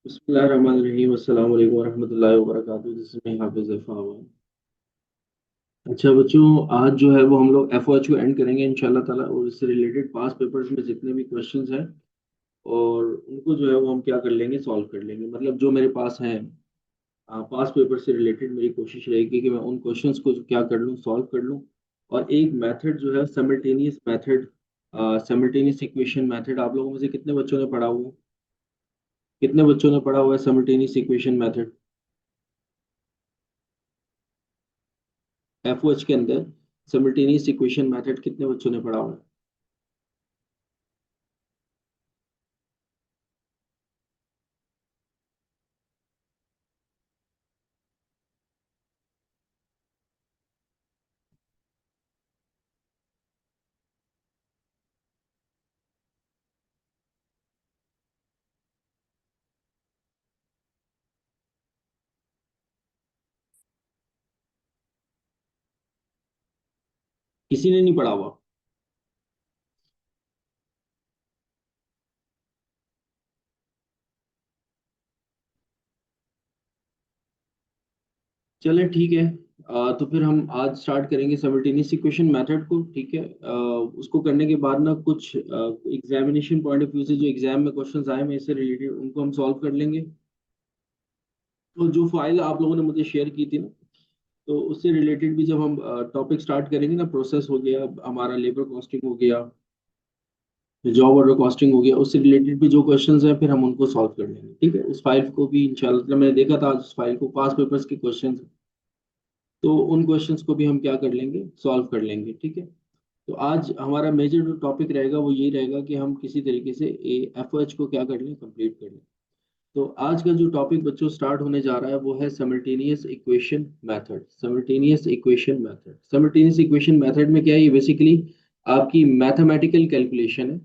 बिस्मिल्लाहिर्रहमानिर्रहीम अस्सलाम वालेकुम रहमतुल्लाहि व बरकातहू। जिसमें हाफिज अफ़ावा। अच्छा बच्चों, आज जो है वो हम लोग एफओएच को एंड करेंगे इंशाल्लाह ताला, और इससे रिलेटेड पास पेपर्स में जितने भी क्वेश्चंस हैं और उनको जो है वो हम क्या कर लेंगे, सॉल्व कर लेंगे। मतलब जो मेरे पास हैं पास पेपर से रिलेटेड, मेरी कोशिश रहेगी कि मैं उन क्वेश्चंस को क्या कर लूँ, सॉल्व कर लूँ। और एक मेथड जो है simultaneous method, simultaneous equation method, आप लोगों में से कितने बच्चों ने पढ़ा हुआ, कितने बच्चों ने पढ़ा हुआ है सिमल्टेनियस इक्वेशन मेथड एफओएच के अंदर? सिमल्टेनियस इक्वेशन मेथड कितने बच्चों ने पढ़ा हुआ है? किसी ने नहीं पढ़ा हुआ? चलें ठीक है। तो फिर हम आज स्टार्ट करेंगे सिमल्टेनियस इक्वेशन मेथड को, ठीक है। उसको करने के बाद ना कुछ एग्जामिनेशन पॉइंट ऑफ व्यू से जो एग्जाम में क्वेश्चंस आए हैं इससे रिलेटेड, उनको हम सॉल्व कर लेंगे। तो जो फाइल आप लोगों ने मुझे शेयर की थी ना, तो उससे रिलेटेड भी जब हम टॉपिक स्टार्ट करेंगे ना, प्रोसेस हो गया हमारा, लेबर कॉस्टिंग हो गया, जॉब ऑर्डर कॉस्टिंग हो गया, उससे रिलेटेड भी जो क्वेश्चंस हैं फिर हम उनको सॉल्व कर लेंगे, ठीक है। उस फाइल को भी इंशाल्लाह, मतलब मैंने देखा था आज उस फाइल को, पास पेपर्स के क्वेश्चंस, तो उन क्वेश्चंस को भी हम क्या कर लेंगे, सॉल्व कर लेंगे, ठीक है। तो आज हमारा मेजर जो टॉपिक रहेगा वो यही रहेगा कि हम किसी तरीके से एफओएच को क्या कर लें, कंप्लीट कर लें। तो आज का जो टॉपिक बच्चों स्टार्ट होने जा रहा है वो है simultaneous equation method. Simultaneous equation method, simultaneous equation method में क्या है, ये बेसिकली आपकी मैथमेटिकल कैलकुलेशन है।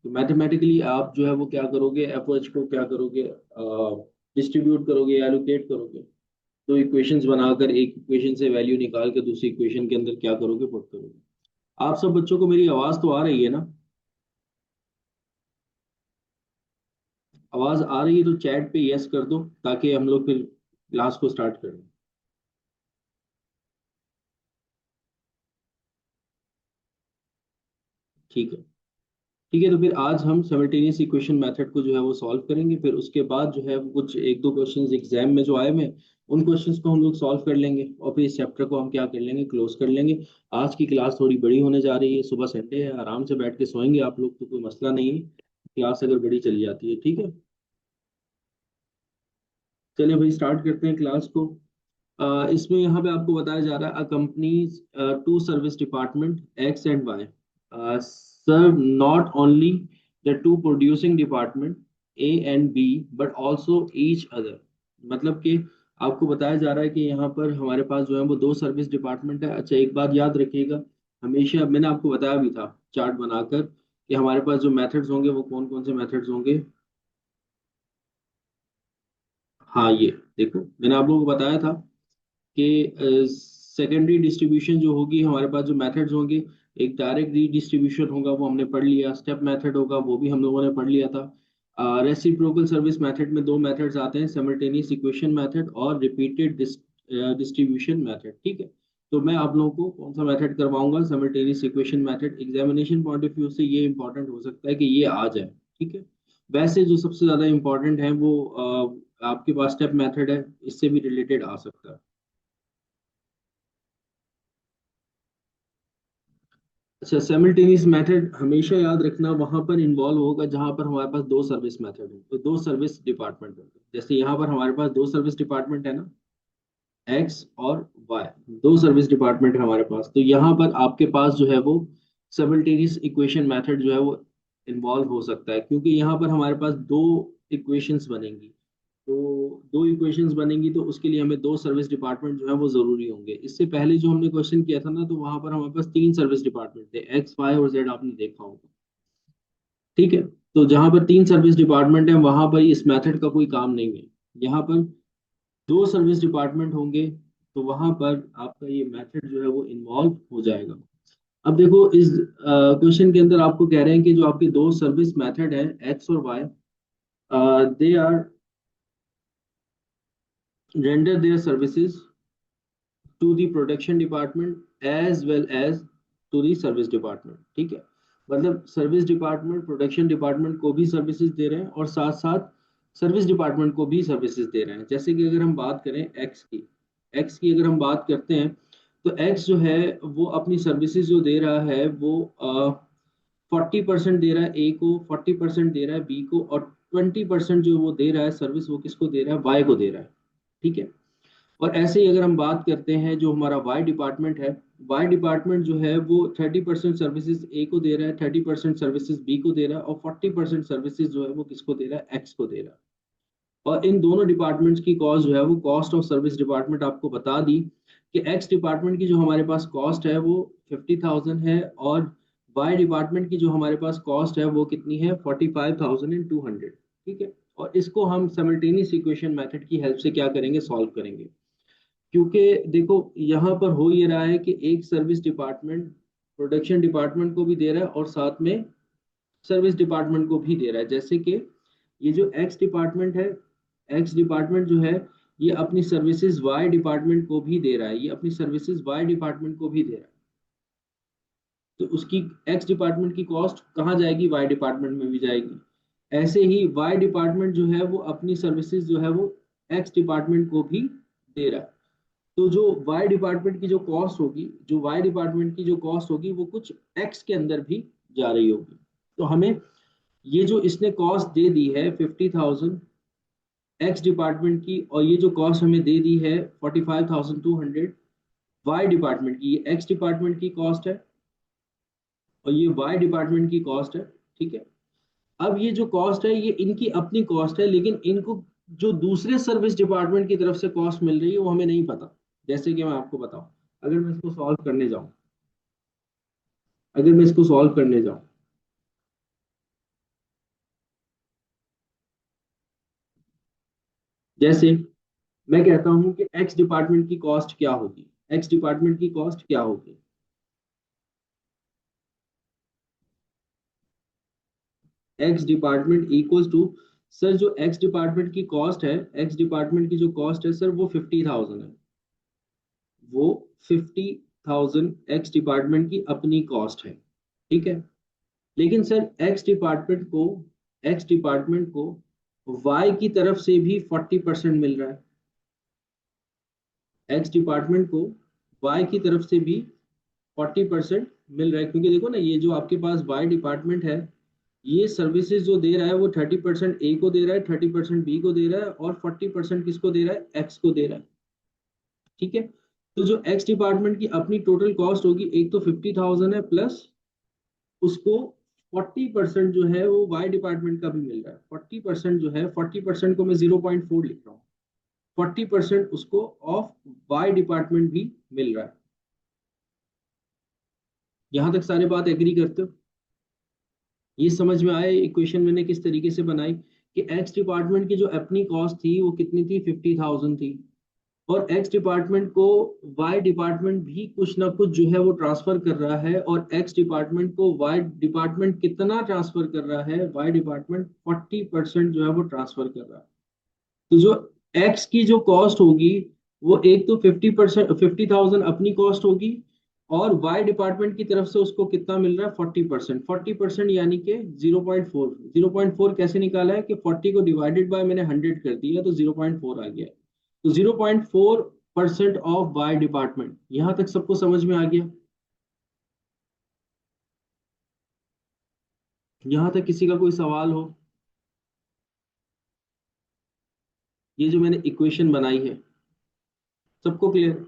तो मैथमेटिकली आप जो है वो क्या करोगे, एफओएच को क्या करोगे, डिस्ट्रीब्यूट करोगे, एलोकेट करोगे। तो इक्वेशंस बनाकर एक इक्वेशन से वैल्यू निकाल के दूसरी इक्वेशन के अंदर क्या करोगे, पुट करोगे। आप सब बच्चों को मेरी आवाज तो आ रही है ना? आवाज आ रही है तो चैट पे यस कर दो, ताकि हम लोग फिर क्लास को स्टार्ट करें। ठीक है। ठीक है, तो फिर आज हम सिमल्टेनियस इक्वेशन मेथड को जो है वो सॉल्व करेंगे। फिर उसके बाद जो है वो कुछ एक दो क्वेश्चंस एग्जाम में जो आए हुए हैं, उन क्वेश्चंस को हम लोग सॉल्व कर लेंगे और फिर इस चैप्टर को हम क्या कर लेंगे, क्लोज कर लेंगे। आज की क्लास थोड़ी बड़ी होने जा रही है, सुबह संडे है, आराम से बैठ के सोएंगे आप लोग, तो कोई मसला नहीं है। क्लास अगर बड़ी चली जाती है, ठीक है। चलिए भाई स्टार्ट करते हैं क्लास को। इसमें यहाँ पे आपको बताया जा रहा है, a companies two service department X and Y serve not only the to producing department A and B but also each other. मतलब कि आपको बताया जा रहा है कि यहाँ पर हमारे पास जो है वो दो सर्विस डिपार्टमेंट है। अच्छा एक बात याद रखिएगा, हमेशा मैंने आपको बताया भी था चार्ट बनाकर कि हमारे पास जो मेथड्स होंगे वो कौन कौन से मेथड्स होंगे। हाँ ये देखो, मैंने आप लोगों को बताया था कि सेकेंडरी डिस्ट्रीब्यूशन जो होगी, हमारे पास जो मेथड्स होंगे, एक डायरेक्ट रीडिस्ट्रीब्यूशन होगा वो हमने पढ़ लिया, स्टेप मेथड होगा वो भी हम लोगों ने पढ़ लिया था। रेसिप्रोकल सर्विस मेथड में दो मेथड्स आते हैं, सिमल्टेनियस इक्वेशन मेथड और रिपीटेड डिस्ट्रीब्यूशन मेथड, ठीक है। तो मैं आप लोगों को कौन सा मेथड करवाऊंगा, simultaneous equation method. Examination point of view से ये इंपॉर्टेंट हो सकता है कि ये आ जाए, ठीक है। वैसे जो सबसे ज्यादा इंपॉर्टेंट है वो आपके पास स्टेप मेथड है, इससे भी रिलेटेड आ सकता है। अच्छा, सिमल्टेनियस मेथड हमेशा याद रखना वहां पर इन्वॉल्व होगा जहां पर हमारे पास दो सर्विस मेथड हो, तो दो सर्विस डिपार्टमेंट होंगे। जैसे यहाँ पर हमारे पास दो सर्विस डिपार्टमेंट है ना, एक्स और वाई, दो सर्विस डिपार्टमेंट है हमारे पास। तो यहाँ पर आपके पास जो है वो सिमल्टेनियस इक्वेशन मेथड जो है वो इन्वॉल्व हो सकता है, क्योंकि यहाँ पर हमारे पास दो इक्वेशंस बनेंगी। तो दो इक्वेशंस बनेंगी तो उसके लिए हमें दो सर्विस डिपार्टमेंट जो है वो जरूरी होंगे। इससे पहले जो हमने क्वेश्चन किया था ना, तो वहां पर हमारे पास तीन सर्विस डिपार्टमेंट थे, एक्स वाई और जेड, आपने देखा होगा, ठीक है। तो जहां पर तीन सर्विस डिपार्टमेंट है वहां पर इस मेथड का कोई काम नहीं है। यहाँ पर दो सर्विस डिपार्टमेंट होंगे, तो वहां पर आपका ये मेथड जो है वो इन्वॉल्व हो जाएगा। अब देखो इस क्वेश्चन के अंदर आपको कह रहे हैं कि जो आपके दो सर्विस मेथड है एक्स और Y, they are render their services to the production department as well as to the service department. ठीक है, मतलब सर्विस डिपार्टमेंट प्रोडक्शन डिपार्टमेंट को भी सर्विसेज दे रहे हैं और साथ साथ सर्विस डिपार्टमेंट को भी सर्विसेज दे रहे हैं। जैसे कि अगर हम बात करें एक्स की अगर हम बात करते हैं, तो एक्स जो है वो अपनी सर्विसेज जो दे रहा है वो 40% दे रहा है ए को, 40% दे रहा है बी को, और 20% जो वो दे रहा है सर्विस वो किसको दे रहा है, वाई को दे रहा है। ठीक है, और ऐसे ही अगर हम बात करते हैं जो हमारा वाई डिपार्टमेंट है, वाई डिपार्टमेंट जो है वो 30% सर्विसेज ए को दे रहा है, 30% सर्विसेज बी को दे रहा है, और 40% सर्विसेज जो है वो किसको दे रहा है, एक्स को दे रहा है। और इन दोनों डिपार्टमेंट्स की कॉस्ट जो है वो कॉस्ट ऑफ सर्विस डिपार्टमेंट आपको बता दी कि एक्स डिपार्टमेंट की जो हमारे पास कॉस्ट है वो 50,000 है, और वाई डिपार्टमेंट की जो हमारे पास कॉस्ट है वो कितनी है, 45,200। ठीक है, और इसको हम सिमल्टेनियस इक्वेशन मेथड की हेल्प से क्या करेंगे, सॉल्व करेंगे। क्योंकि देखो यहाँ पर हो ये रहा है कि एक सर्विस डिपार्टमेंट प्रोडक्शन डिपार्टमेंट को भी दे रहा है और साथ में सर्विस डिपार्टमेंट को भी दे रहा है। जैसे कि ये जो एक्स डिपार्टमेंट है, एक्स डिपार्टमेंट जो है ये अपनी सर्विसेज वाई डिपार्टमेंट को भी दे रहा है, ये अपनी सर्विसेज वाई डिपार्टमेंट को भी दे रहा है। तो उसकी एक्स डिपार्टमेंट की कॉस्ट कहाँ जाएगी, वाई डिपार्टमेंट में भी जाएगी। ऐसे ही वाई डिपार्टमेंट जो है वो अपनी सर्विसेज जो है वो एक्स डिपार्टमेंट को भी दे रहा है। तो जो वाई डिपार्टमेंट की जो कॉस्ट होगी, जो वाई डिपार्टमेंट की जो कॉस्ट होगी वो कुछ एक्स के अंदर भी जा रही होगी। तो हमें ये जो इसने कॉस्ट दे दी है 50,000 एक्स डिपार्टमेंट की, और ये जो कॉस्ट हमें दे दी है 45,200 वाई डिपार्टमेंट की, ये एक्स डिपार्टमेंट की कॉस्ट है और ये वाई डिपार्टमेंट की कॉस्ट है। ठीक है, अब ये जो कॉस्ट है ये इनकी अपनी कॉस्ट है, लेकिन इनको जो दूसरे सर्विस डिपार्टमेंट की तरफ से कॉस्ट मिल रही है वो हमें नहीं पता। जैसे कि मैं आपको बताऊं, अगर मैं इसको सॉल्व करने जाऊं, अगर मैं इसको सॉल्व करने जाऊं, जैसे मैं कहता हूं कि एक्स डिपार्टमेंट की कॉस्ट क्या होगी, एक्स डिपार्टमेंट की कॉस्ट क्या होगी, X department equals to, sir जो एक्स डिपार्टमेंट की कॉस्ट है, एक्स डिपार्टमेंट की जो कॉस्ट है सर वो 50,000 है, वो 50,000 एक्स डिपार्टमेंट की अपनी कॉस्ट है। ठीक है, लेकिन सर एक्स डिपार्टमेंट को वाई की तरफ से भी 40% मिल रहा है, एक्स डिपार्टमेंट को वाई की तरफ से भी 40% मिल रहा है। क्योंकि देखो ना, ये जो आपके पास वाई डिपार्टमेंट है ये सर्विसेज जो दे रहा है वो 30% ए को दे रहा है, 30% बी को दे रहा है, और 40% किसको दे रहा है, एक्स को दे रहा है। ठीक है, तो जो एक्स डिपार्टमेंट की अपनी टोटल कॉस्ट होगी, एक तो 50,000 है, प्लस उसको 40% जो है वो वाई डिपार्टमेंट का भी मिल रहा है। 40% जो है, 40% को मैं 0.4 लिख रहा हूँ, 40% उसको ऑफ वाई डिपार्टमेंट भी मिल रहा है। यहां तक सारे बात एग्री करते हो? ये समझ में आया इक्वेशन मैंने किस तरीके से बनाई, कि एक्स डिपार्टमेंट की जो अपनी कॉस्ट थी वो कितनी थी, 50,000 थी, और एक्स डिपार्टमेंट को वाई डिपार्टमेंट भी कुछ ना कुछ जो है वो ट्रांसफर कर रहा है, और एक्स डिपार्टमेंट को वाई डिपार्टमेंट कितना ट्रांसफर कर रहा है, वाई डिपार्टमेंट 40% जो है वो ट्रांसफर कर रहा है। तो जो एक्स की जो कॉस्ट होगी वो एक तो 50%, 50,000 अपनी कॉस्ट होगी, और वाई डिपार्टमेंट की तरफ से उसको कितना मिल रहा है, 40%। 40% यानी कि 0.4। 0.4 कैसे निकाला है कि 40 को डिवाइडेड बाय मैंने 100 कर दिया तो 0.4 आ गया। तो 0.4% ऑफ वाई डिपार्टमेंट। यहां तक सबको समझ में आ गया? यहां तक किसी का कोई सवाल हो? ये जो मैंने इक्वेशन बनाई है, सबको क्लियर?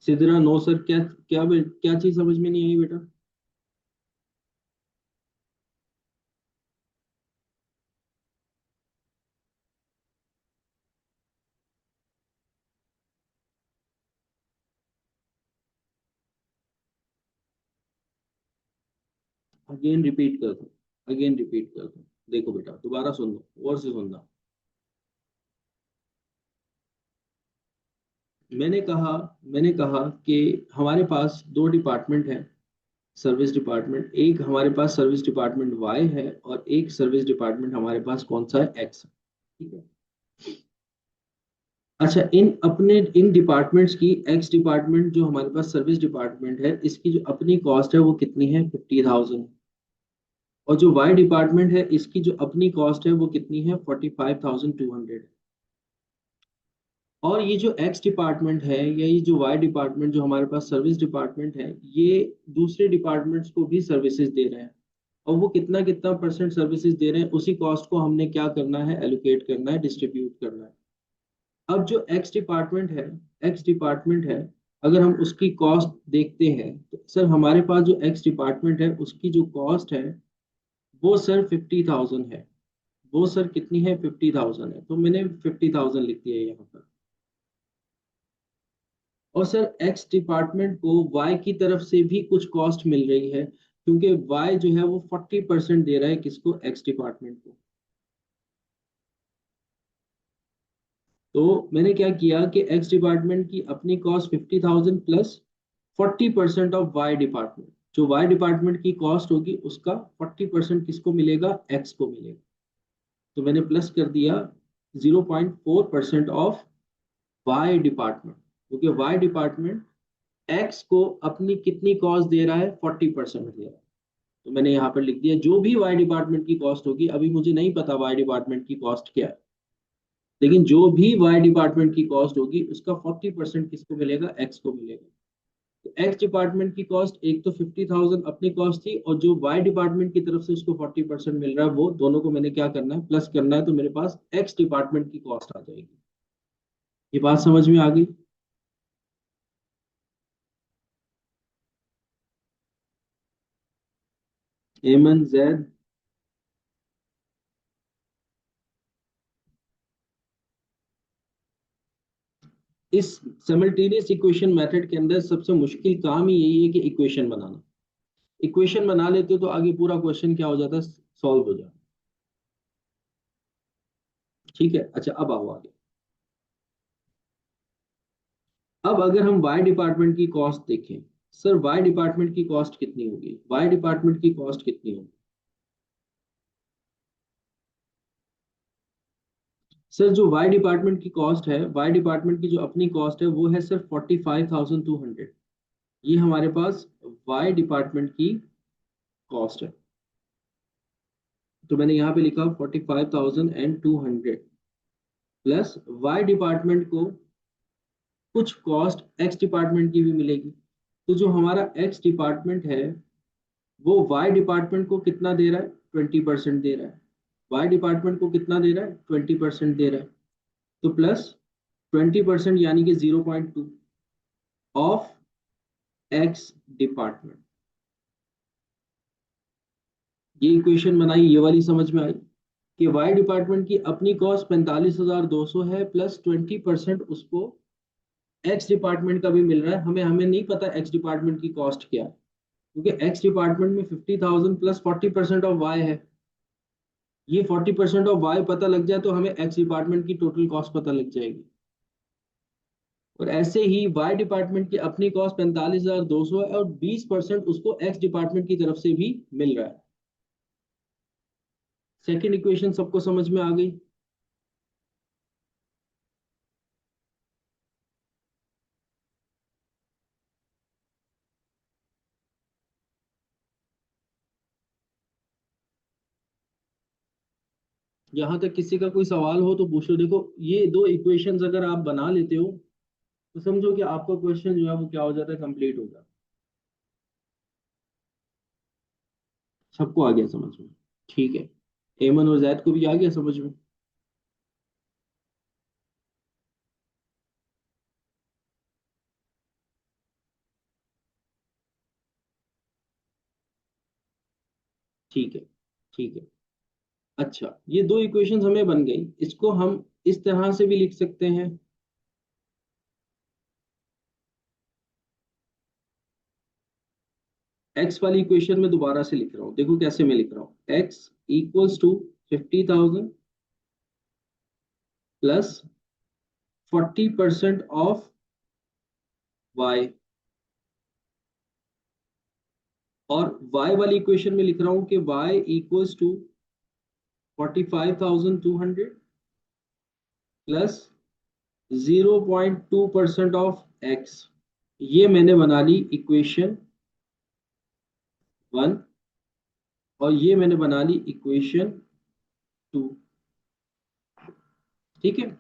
सिदरा नो सर, क्या क्या चीज समझ में नहीं आई बेटा? अगेन रिपीट कर दो, अगेन रिपीट कर दो। देखो बेटा दोबारा सुन लो और से सुनना। मैंने कहा मैंने कहा कि हमारे पास दो डिपार्टमेंट हैं, सर्विस डिपार्टमेंट। एक हमारे पास सर्विस डिपार्टमेंट वाई है और एक सर्विस डिपार्टमेंट हमारे पास कौन सा है, एक्स। ठीक है। अच्छा, इन डिपार्टमेंट्स की, एक्स डिपार्टमेंट जो हमारे पास सर्विस डिपार्टमेंट है, इसकी जो अपनी कॉस्ट है वो कितनी है, 50,000। और जो वाई डिपार्टमेंट है इसकी जो अपनी कॉस्ट है वो कितनी है, 45,200। और ये जो एक्स डिपार्टमेंट है या ये जो वाई डिपार्टमेंट जो हमारे पास सर्विस डिपार्टमेंट है, ये दूसरे डिपार्टमेंट्स को भी सर्विसेज दे रहे हैं। और वो कितना कितना परसेंट सर्विसेज दे रहे हैं, उसी कॉस्ट को हमने क्या करना है, एलोकेट करना है, डिस्ट्रीब्यूट करना है। अब जो एक्स डिपार्टमेंट है, अगर हम उसकी कॉस्ट देखते हैं तो सर हमारे पास जो एक्स डिपार्टमेंट है उसकी जो कॉस्ट है वो सर 50,000 है। वो सर कितनी है, 50,000 है, तो मैंने 50,000 लिख दिया यहाँ पर। और सर एक्स डिपार्टमेंट को वाई की तरफ से भी कुछ कॉस्ट मिल रही है, क्योंकि वाई जो है वो 40% दे रहा है, किसको, एक्स डिपार्टमेंट को। तो मैंने क्या किया कि एक्स डिपार्टमेंट की अपनी cost 50,000 plus 40% of Y department, जो वाई डिपार्टमेंट की कॉस्ट होगी उसका 40% किसको मिलेगा, एक्स को मिलेगा। तो मैंने प्लस कर दिया 0.4% ऑफ वाई डिपार्टमेंट, क्योंकि वाई डिपार्टमेंट एक्स को अपनी कितनी कॉस्ट दे रहा है, 40% दे रहा है। तो मैंने यहाँ पर लिख दिया जो भी वाई डिपार्टमेंट की कॉस्ट होगी, अभी मुझे नहीं पता वाई डिपार्टमेंट की कॉस्ट क्या है, लेकिन जो भी वाई डिपार्टमेंट की कॉस्ट होगी उसका 40% किसको मिलेगा, एक्स को मिलेगा। तो एक्स डिपार्टमेंट की कॉस्ट एक तो 50,000 अपनी कॉस्ट थी, और जो वाई डिपार्टमेंट की तरफ से उसको 40% मिल रहा है, वो दोनों को मैंने क्या करना है, प्लस करना है, तो मेरे पास एक्स डिपार्टमेंट की कॉस्ट आ जाएगी। ये बात समझ में आ गई। एमन जैद। इस सिमल्टेनियस इक्वेशन मेथड के अंदर सबसे मुश्किल काम ही यही है कि इक्वेशन बनाना। इक्वेशन बना लेते हो तो आगे पूरा क्वेश्चन क्या हो जाता है, सॉल्व हो जाता है। ठीक है, अच्छा अब आओ आगे। अब अगर हम वाई डिपार्टमेंट की कॉस्ट देखें, सर वाई डिपार्टमेंट की कॉस्ट कितनी होगी, वाई डिपार्टमेंट की कॉस्ट कितनी होगी। सर जो वाई डिपार्टमेंट की कॉस्ट है, वाई डिपार्टमेंट की जो अपनी कॉस्ट है वो है सर 45,200। ये हमारे पास वाई डिपार्टमेंट की कॉस्ट है। तो मैंने यहाँ पे लिखा 45,200 प्लस वाई डिपार्टमेंट को कुछ कॉस्ट एक्स डिपार्टमेंट की भी मिलेगी। तो जो हमारा एक्स डिपार्टमेंट है वो वाई डिपार्टमेंट को कितना दे रहा है, 20% दे रहा है। वाई डिपार्टमेंट को कितना दे रहा है, 20% दे रहा है। तो प्लस 20% यानी कि 0.2 ऑफ एक्स डिपार्टमेंट। ये इक्वेशन बनाई, ये वाली समझ में आई कि वाई डिपार्टमेंट की अपनी कॉस्ट 45,200 है, प्लस 20% उसको एक्स डिपार्टमेंट का भी मिल रहा है। हमें हमें नहीं पता एक्स डिपार्टमेंट की कॉस्ट क्या है, क्योंकि एक्स डिपार्टमेंट में 50,000 प्लस 40% ऑफ वाई है। ये 40% ऑफ वाई पता लग जाए तो हमें एक्स डिपार्टमेंट की टोटल कॉस्ट पता लग जाएगी। और ऐसे ही वाई डिपार्टमेंट की अपनी कॉस्ट 45,200 है, और 20% उसको एक्स डिपार्टमेंट की तरफ से भी मिल रहा है। सेकेंड इक्वेशन सबको समझ में आ गई। यहाँ तक किसी का कोई सवाल हो तो पूछ लो। देखो ये दो इक्वेशंस अगर आप बना लेते हो तो समझो कि आपका क्वेश्चन जो है वो क्या हो जाता है, कंप्लीट हो जाता है। सबको आ गया समझ में। ठीक है, एमन और जैद को भी आ गया समझ में। ठीक है, ठीक है। अच्छा, ये दो इक्वेशंस हमें बन गई, इसको हम इस तरह से भी लिख सकते हैं। एक्स वाली इक्वेशन में दोबारा से लिख रहा हूँ, देखो कैसे मैं लिख रहा हूँ, X equals to 50,000 plus 40% of y, और y वाली इक्वेशन में लिख रहा हूं कि y equals to 45,200 plus 0.2% of x। ये मैंने बना ली इक्वेशन 1, और ये मैंने बना ली इक्वेशन 2। ठीक है,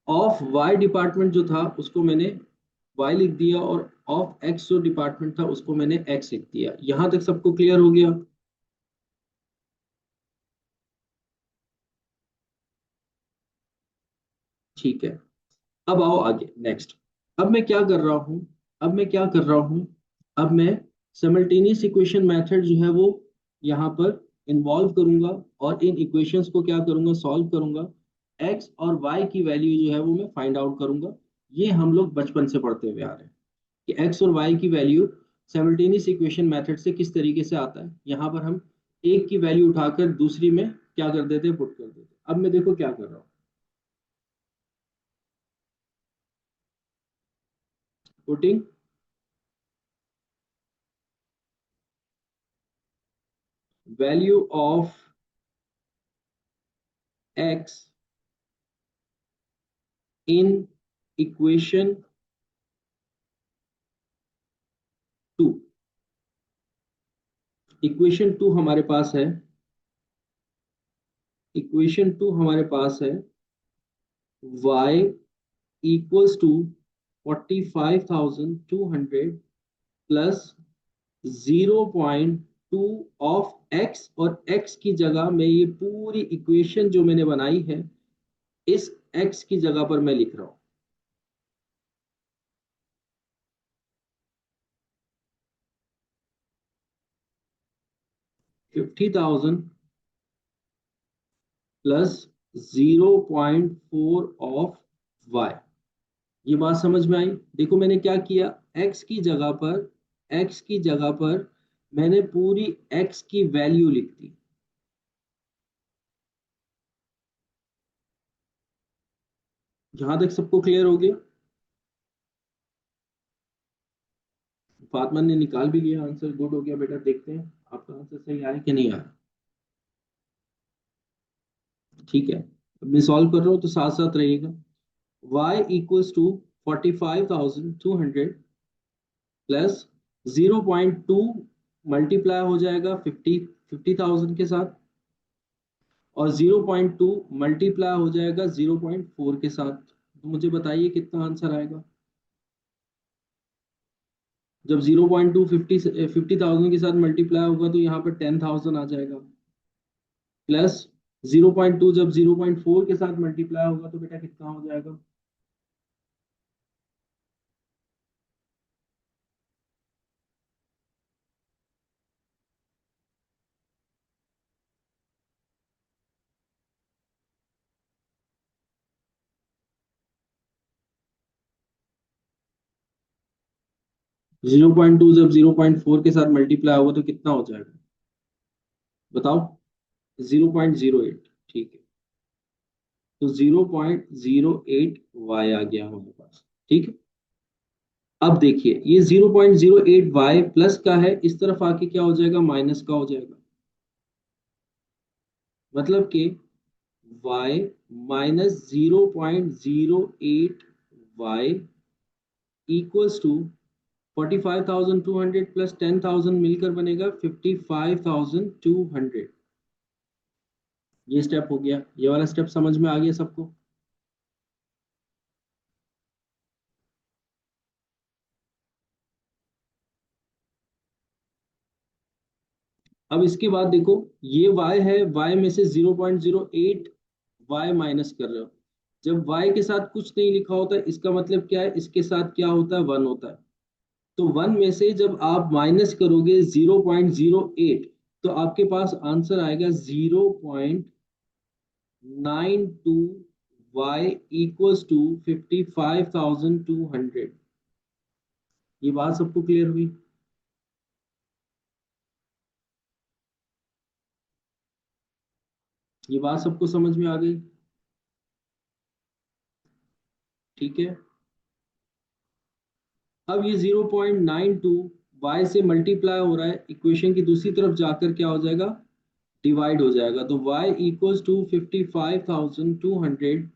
ऑफ y डिपार्टमेंट जो था उसको मैंने y लिख दिया, और ऑफ x जो डिपार्टमेंट था उसको मैंने x लिख दिया। यहां तक सबको क्लियर हो गया? ठीक है, अब आओ आगे नेक्स्ट। अब मैं क्या कर रहा हूं, अब मैं क्या कर रहा हूं, अब मैं सिमल्टेनियस इक्वेशन मेथड जो है वो यहाँ पर इन्वॉल्व करूंगा, और इन इक्वेशंस को क्या करूंगा, सॉल्व करूंगा। x और y की वैल्यू जो है वो मैं फाइंड आउट करूंगा। ये हम लोग बचपन से पढ़ते हुए आ रहे हैं कि x और y की वैल्यू सिमल्टेनियस इक्वेशन मेथड से किस तरीके से आता है। यहाँ पर हम एक की वैल्यू उठाकर दूसरी में क्या कर देते हैं, पुट कर देते हैं। अब मैं देखो क्या कर रहा हूँ, putting value of x in equation 2। Equation 2 हमारे पास है, इक्वेशन 2 हमारे पास है y equals to 45,200 plus 0.2 of x, और x की जगह मैं ये पूरी इक्वेशन जो मैंने बनाई है इस x की जगह पर मैं लिख रहा हूं 50,000 प्लस 0.4 ऑफ y। ये बात समझ में आई? देखो मैंने क्या किया, x की जगह पर, x की जगह पर मैंने पूरी x की वैल्यू लिख दी। जहां तक सबको क्लियर हो गया? फातिमा ने निकाल भी लिया आंसर, गुड हो गया बेटा। देखते हैं आपका आंसर सही आया कि नहीं आया। ठीक है, अब मैं सॉल्व कर रहा हूँ तो साथ साथ रहिएगा। y equals to 45,200 plus 0.2 multiply हो जाएगा 50,000 के साथ, और 0.2 मल्टीप्लाई हो जाएगा 0.4 के साथ। तो मुझे बताइए कितना आंसर आएगा। जब 0.2 50,000 के साथ मल्टीप्लाई होगा तो यहाँ पर 10,000 आ जाएगा, प्लस 0.2 जब 0.4 के साथ मल्टीप्लाई होगा तो बेटा कितना हो जाएगा। 0.2 जब 0.4 के साथ मल्टीप्लाई होगा तो कितना हो जाएगा, बताओ। 0.08। ठीक है, तो 0.08 वाई आ गया हमारे पास। ठीक है, अब देखिए ये 0.08 वाई प्लस का है, इस तरफ आके क्या हो जाएगा, माइनस का हो जाएगा। मतलब कि y minus 0.08 Y equals to 45,200 plus 10,000 मिलकर बनेगा 55,200। ये स्टेप हो गया, ये वाला स्टेप समझ में आ गया सबको? अब इसके बाद देखो, ये y है, y में से 0.08 y माइनस कर रहे हो। जब y के साथ कुछ नहीं लिखा होता इसका मतलब क्या है, इसके साथ क्या होता है, 1 होता है। तो 1 में से जब आप माइनस करोगे 0.08, तो आपके पास आंसर आएगा 0.92 y इक्वल्स टू 55,200। ये बात सबको क्लियर हुई? ये बात सबको समझ में आ गई? ठीक है। अब ये 0.92 y से मल्टीप्लाई हो रहा है, इक्वेशन की दूसरी तरफ जाकर क्या हो जाएगा, डिवाइड हो जाएगा। तो y equals to 55,200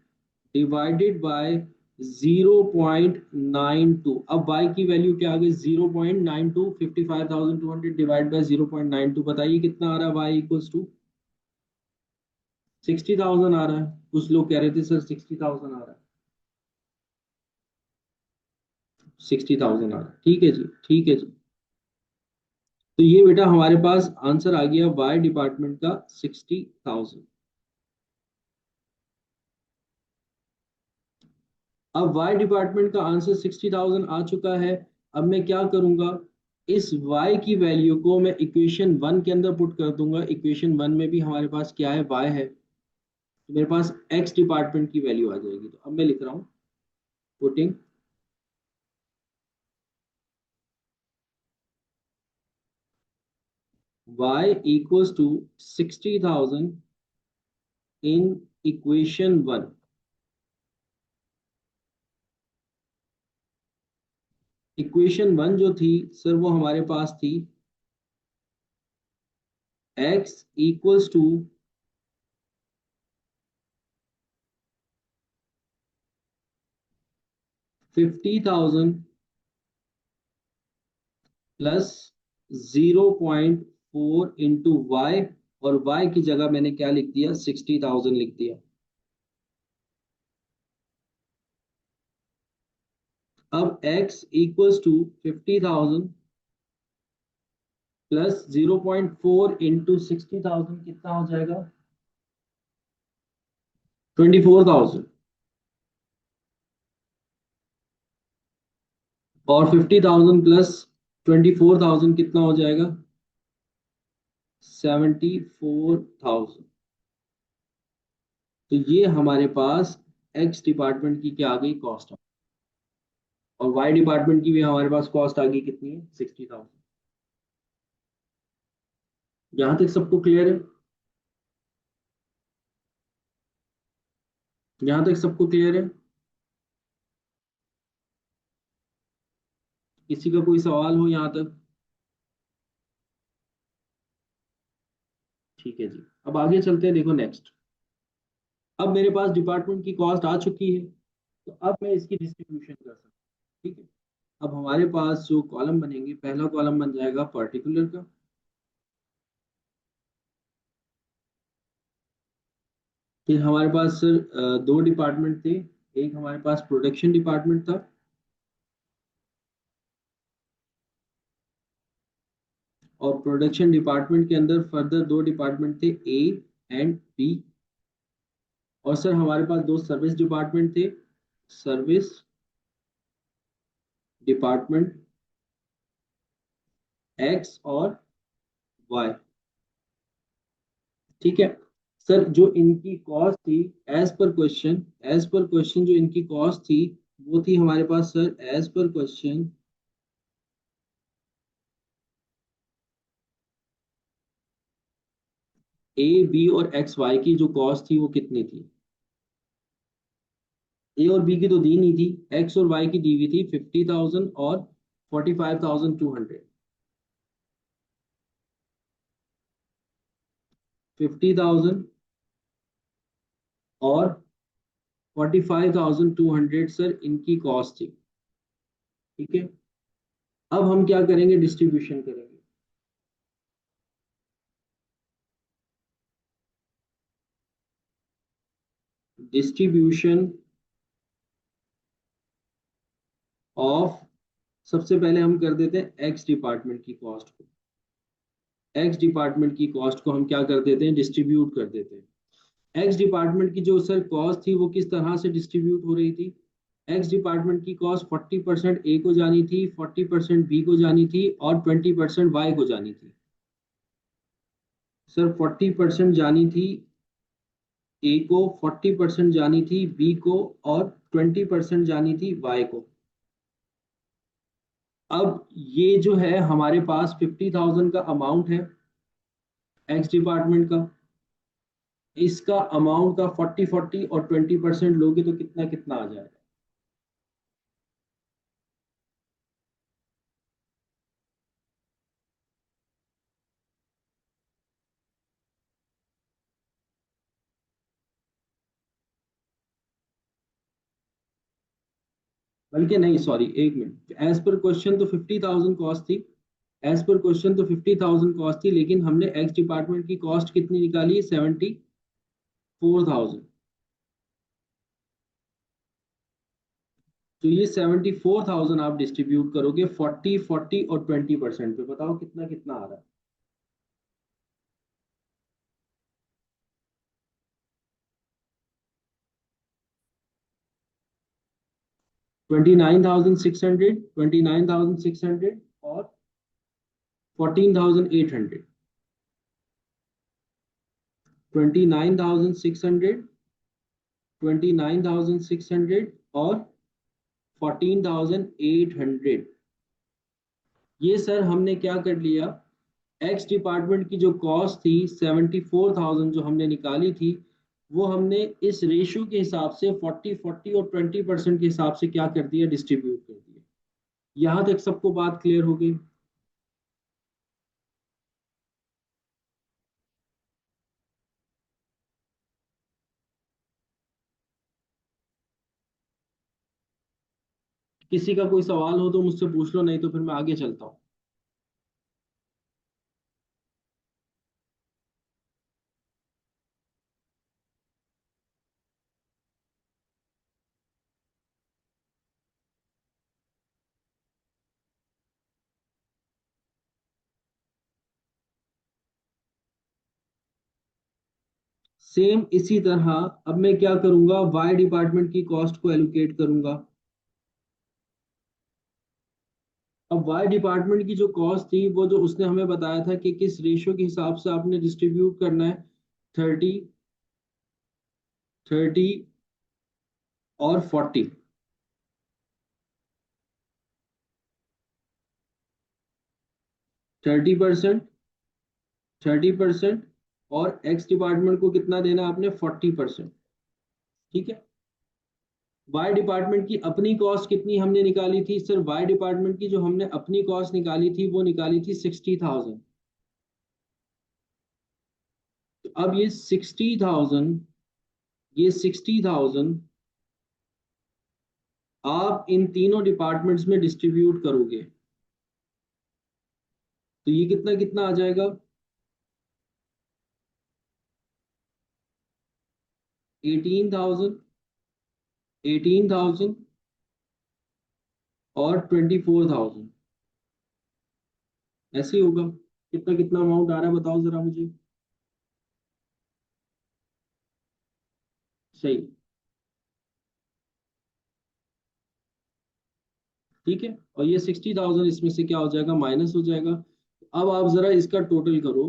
divided by 0.92। अब y की वैल्यू क्या आ गई, 0.92, 55,200 डिवाइड बाय 0.92, बताइए कितना आ रहा है, y इक्वल्स टू 60,000 आ रहा है। कुछ लोग कह रहे थे सर 60,000 आ रहा है, 60,000 आ रहा है, ठीक है जी, ठीक है जी। तो ये बेटा हमारे पास आंसर आ गया वाई डिपार्टमेंट का 60,000। अब वाई डिपार्टमेंट का आंसर 60,000 आ चुका है। अब मैं क्या करूंगा, इस y की वैल्यू को मैं इक्वेशन वन के अंदर पुट कर दूंगा। इक्वेशन वन में भी हमारे पास क्या है, y है, तो मेरे पास x डिपार्टमेंट की वैल्यू आ जाएगी। तो अब मैं लिख रहा हूँ, putting y equals to 60,000 in equation one. Equation one जो थी सर वो हमारे पास थी x equals to 50,000 plus 0.4 into Y, और y की जगह मैंने क्या लिख दिया, 60,000 लिख दिया। अब x equals to 50,000 plus 0.4 into 60,000 कितना हो जाएगा, 24,000। और 50,000 प्लस 24,000 कितना हो जाएगा, 74,000। तो ये हमारे पास x डिपार्टमेंट की क्या आ गई, कॉस्ट। और y डिपार्टमेंट की भी हमारे पास कॉस्ट आ गई, कितनी है, 60,000। यहां तक सबको क्लियर है? यहां तक सबको क्लियर है? किसी का कोई सवाल हो यहां तक? ठीक है जी। अब आगे चलते हैं, देखो नेक्स्ट। अब मेरे पास डिपार्टमेंट की कॉस्ट आ चुकी है, तो अब मैं इसकी डिस्ट्रीब्यूशन कर सकता हूँ। ठीक है। अब हमारे पास जो कॉलम बनेंगे, पहला कॉलम बन जाएगा पर्टिकुलर का। फिर हमारे पास सर दो डिपार्टमेंट थे। एक हमारे पास प्रोडक्शन डिपार्टमेंट था, और प्रोडक्शन डिपार्टमेंट के अंदर फर्दर दो डिपार्टमेंट थे, ए एंड बी। और सर हमारे पास दो सर्विस डिपार्टमेंट थे, सर्विस डिपार्टमेंट एक्स और वाई। ठीक है। सर जो इनकी कॉस्ट थी, एज पर क्वेश्चन जो इनकी कॉस्ट थी, वो थी हमारे पास sir, as per question A B और एक्स वाई की जो कॉस्ट थी वो कितनी थी। ए और बी की तो दी नहीं थी, एक्स और वाई की दी हुई थी 50,000 और 45,200। 50,000 और 45,200 सर इनकी कॉस्ट थी। ठीक है। अब हम क्या करेंगे, डिस्ट्रीब्यूशन करेंगे। डिस्ट्रीब्यूशन ऑफ, सबसे पहले हम कर देते हैं एक्स डिपार्टमेंट की कॉस्ट को। एक्स डिपार्टमेंट की कॉस्ट को हम क्या कर देते हैं, डिस्ट्रीब्यूट कर देते हैं। एक्स डिपार्टमेंट की जो सर कॉस्ट थी वो किस तरह से डिस्ट्रीब्यूट हो रही थी, एक्स डिपार्टमेंट की कॉस्ट 40% ए को जानी थी, 40% बी को जानी थी, और 20% वाई को जानी थी। सर 40% जानी थी ए को, 40% जानी थी बी को, और 20% जानी थी वाई को। अब ये जो है हमारे पास 50,000 का अमाउंट है एक्स डिपार्टमेंट का। इसका अमाउंट का 40-40 और 20% लोगे तो कितना कितना आ जाएगा? बल्कि नहीं, सॉरी, एक मिनट, एज पर क्वेश्चन तो 50,000 कॉस्ट थी। एज पर क्वेश्चन तो 50,000 कॉस्ट थी, लेकिन हमने एक्स डिपार्टमेंट की कॉस्ट कितनी निकाली है? 74,000। तो ये 74,000 आप डिस्ट्रीब्यूट करोगे 40-40 और 20% पे, बताओ कितना कितना आ रहा है? 29,600, 29,600 और 14,800। 29,600, 29,600 और 14,800। ये सर हमने क्या कर लिया, एक्स डिपार्टमेंट की जो कॉस्ट थी 74,000 जो हमने निकाली थी, वो हमने इस रेशियो के हिसाब से 40-40 और 20% के हिसाब से क्या कर दिया, डिस्ट्रीब्यूट कर दिया। यहाँ तक सबको बात क्लियर हो गई? किसी का कोई सवाल हो तो मुझसे पूछ लो, नहीं तो फिर मैं आगे चलता हूँ। सेम इसी तरह अब मैं क्या करूंगा, वाई डिपार्टमेंट की कॉस्ट को एलोकेट करूंगा। अब वाई डिपार्टमेंट की जो कॉस्ट थी, वो जो उसने हमें बताया था कि किस रेशियो के हिसाब से आपने डिस्ट्रीब्यूट करना है, 30, 30 और 40। 30%, 30% और एक्स डिपार्टमेंट को कितना देना है आपने, 40%। ठीक है। वाई डिपार्टमेंट की अपनी कॉस्ट कितनी हमने निकाली थी सर? वाई डिपार्टमेंट की जो हमने अपनी कॉस्ट निकाली थी, वो निकाली थी 60,000। तो अब ये 60,000, ये 60,000 आप इन तीनों डिपार्टमेंट्स में डिस्ट्रीब्यूट करोगे तो ये कितना कितना आ जाएगा? 18,000, 18,000 और 24,000। ऐसे ही होगा। कितना कितना अमाउंट आ रहा है बताओ जरा मुझे। सही। ठीक है। और ये 60,000 इसमें से क्या हो जाएगा, माइनस हो जाएगा। अब आप जरा इसका टोटल करो।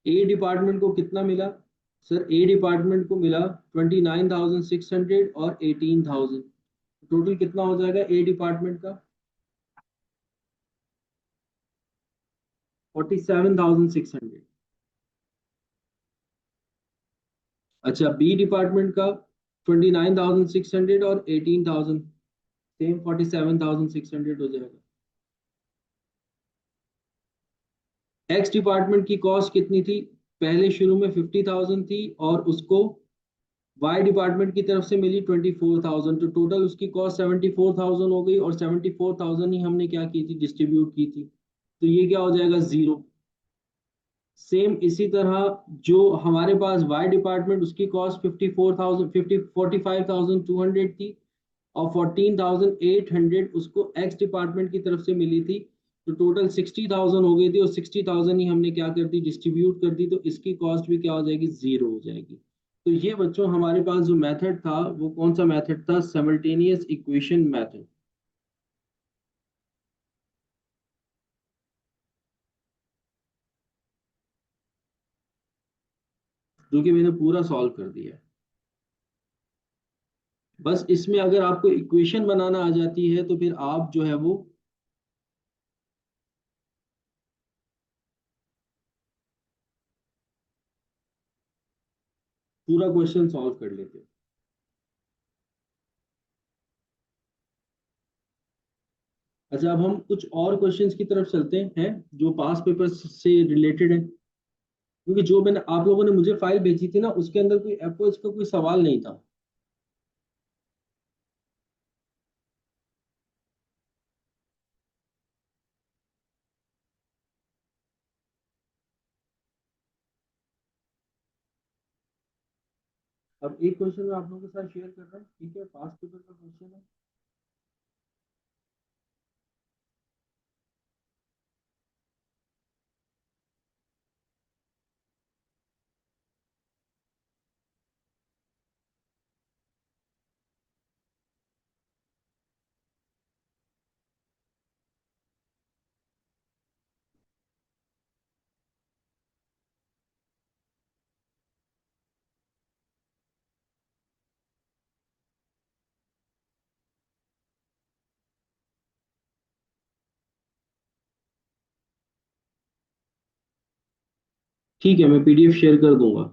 ए डिपार्टमेंट को कितना मिला सर? ए डिपार्टमेंट को मिला 29,600 और 18,000। टोटल कितना हो जाएगा ए डिपार्टमेंट का? 47,600। अच्छा, बी डिपार्टमेंट का 29,600 और 18,000, सेम 47,600 हो जाएगा। एक्स डिपार्टमेंट की कॉस्ट कितनी थी? पहले शुरू में 50,000 थी और उसको वाई डिपार्टमेंट की तरफ से मिली 24,000, तो टोटल उसकी कॉस्ट 74,000 हो गई, और 74,000 ही हमने क्या की थी, डिस्ट्रीब्यूट की थी। तो ये क्या हो जाएगा, जीरो। सेम इसी तरह जो हमारे पास वाई डिपार्टमेंट, उसकी कॉस्ट 54,000, 45,200 थी, और 14,800 उसको एक्स डिपार्टमेंट की तरफ से मिली थी। तो टोटल 60,000 हो गई थी, और 60,000 ही हमने क्या कर दी, डिस्ट्रीब्यूट कर दी, तो इसकी कॉस्ट भी क्या हो जाएगी, जीरो हो जाएगी। तो ये बच्चों हमारे पास जो मेथड था, वो कौन सा मेथड था, सिमल्टेनियस इक्वेशन मेथड। जो कि मैंने पूरा सॉल्व कर दिया है। बस इसमें अगर आपको इक्वेशन बनाना आ जाती है तो फिर आप जो है वो पूरा क्वेश्चन सॉल्व कर लेते हो। अच्छा, अब हम कुछ और क्वेश्चंस की तरफ चलते हैं जो पास पेपर से रिलेटेड है, क्योंकि जो मैंने आप लोगों ने मुझे फाइल भेजी थी ना उसके अंदर कोई अप्रोच का कोई सवाल नहीं था। अब एक क्वेश्चन मैं आप लोगों के साथ शेयर कर रहा हूँ, ठीक है, पास पेपर का क्वेश्चन है। ठीक है, मैं पीडीएफ शेयर कर दूंगा।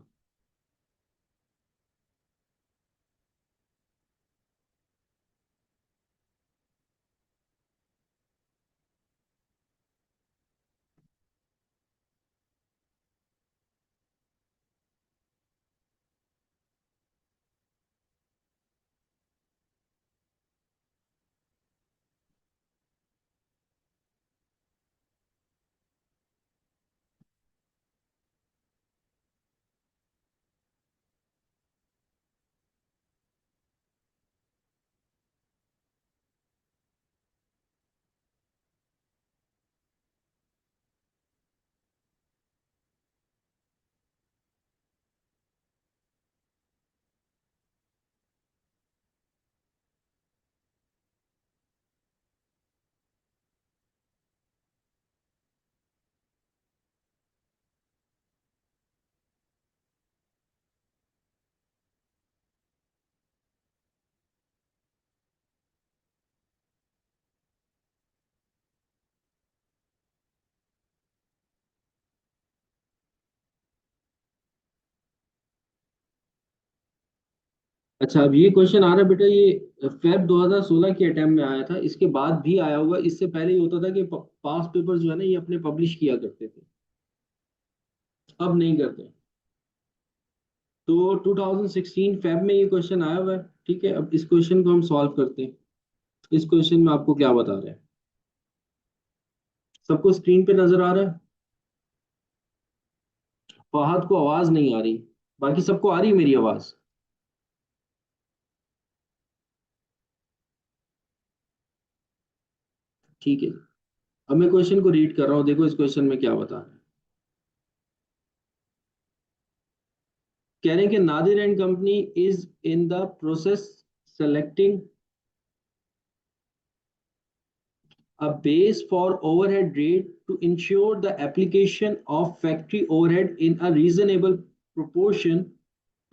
अच्छा, अब ये क्वेश्चन आ रहा है बेटा, ये फेब 2016 के अटेम्प्ट में आया था, इसके बाद भी आया होगा। इससे पहले ये होता था कि पास पेपर जो है ना ये अपने पब्लिश किया करते थे, अब नहीं करते। तो 2016 फेब में ये क्वेश्चन आया हुआ है, ठीक है। अब इस क्वेश्चन को हम सॉल्व करते हैं। इस क्वेश्चन में आपको क्या बता रहे हैं, सबको स्क्रीन पे नजर आ रहा है? फहद को आवाज नहीं आ रही, बाकी सबको आ रही है मेरी आवाज? ठीक है। अब मैं क्वेश्चन को रीड कर रहा हूँ, देखो इस क्वेश्चन में क्या बता रहा है। कह रहे हैं कि Nadir and company is in the process selecting a base for overhead rate to ensure the application of factory overhead in a reasonable proportion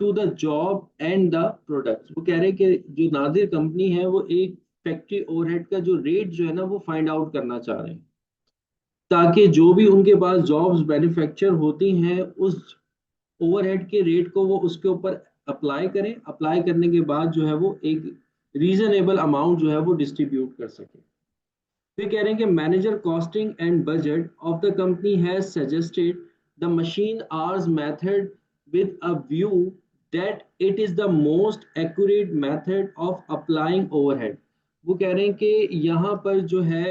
to the job and the products। वो कह रहे हैं कि जो नादिर कंपनी है वो एक फैक्ट्री ओवरहेड का जो रेट जो है ना वो फाइंड आउट करना चाह रहे हैं, ताकि जो भी उनके पास जॉब्स मैन्युफैक्चर होती हैं उस ओवरहेड के रेट को वो उसके ऊपर अप्लाई करें, अप्लाई करने के बाद जो है वो एक रीजनेबल अमाउंट जो है वो डिस्ट्रीब्यूट कर सके। वे कह रहे हैं कि manager costing and budget of the company has suggested the machine hours method with a view that it is the most accurate method of applying overhead. वो कह रहे हैं कि यहाँ पर जो है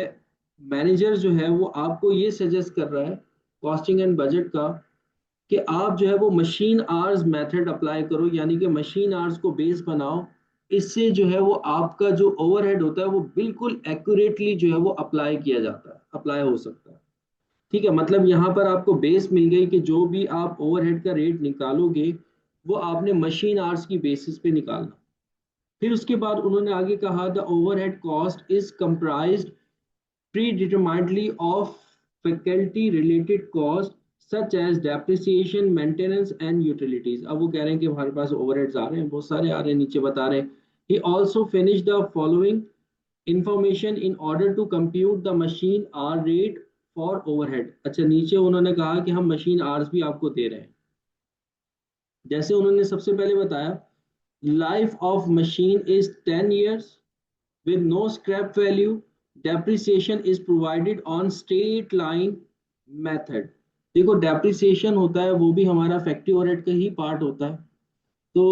मैनेजर जो है वो आपको ये सजेस्ट कर रहा है कॉस्टिंग एंड बजट का कि आप जो है वो मशीन आवर्स मेथड अप्लाई करो, यानी कि मशीन आवर्स को बेस बनाओ। इससे जो है वो आपका जो ओवरहेड होता है वो बिल्कुल एक्यूरेटली जो है वो अप्लाई किया जाता है, अप्लाई हो सकता है। ठीक है, मतलब यहाँ पर आपको बेस मिल गई कि जो भी आप ओवरहेड का रेट निकालोगे वो आपने मशीन आवर्स की बेसिस पे निकालना। फिर उसके बाद उन्होंने आगे कहा the overhead cost is comprised predeterminedly of faculty related cost such as depreciation, maintenance and utilities. अब वो कह रहे हैं कि हमारे पास ओवरहेड्स आ रहे हैं, बहुत सारे आ रहे हैं, नीचे बता रहे हैं। He also finish the following information in order to compute the machine hour rate for overhead. अच्छा, नीचे उन्होंने कहा कि हम मशीन आर्स भी आपको दे रहे हैं। जैसे उन्होंने सबसे पहले बताया, life of machine is 10 years with no scrap value, depreciation is provided on straight line method। देखो, डेप्रिसिएशन होता है वो भी हमारा फैक्ट्री ओवरहेड का ही पार्ट होता है। तो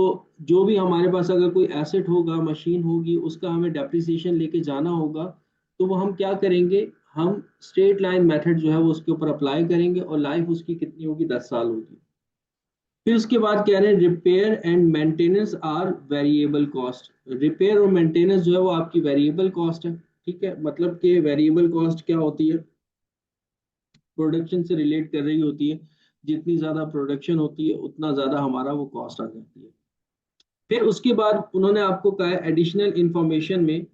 जो भी हमारे पास अगर कोई एसेट होगा, मशीन होगी, उसका हमें डेप्रिसिएशन लेके जाना होगा, तो वो हम क्या करेंगे, हम स्ट्रेट लाइन मेथड जो है वो उसके ऊपर अप्लाई करेंगे, और लाइफ उसकी कितनी होगी, 10 साल होगी। फिर उसके बाद कह रहे हैं repair and maintenance are variable cost. Repair और मेंटेनेंस जो है वो आपकी वेरिएबल कॉस्ट है। ठीक है, मतलब कि वेरिएबल कॉस्ट क्या होती है, प्रोडक्शन से रिलेट कर रही होती है। जितनी ज्यादा प्रोडक्शन होती है उतना ज्यादा हमारा वो कॉस्ट आ जाती है। फिर उसके बाद उन्होंने आपको कहा है एडिशनल इंफॉर्मेशन में,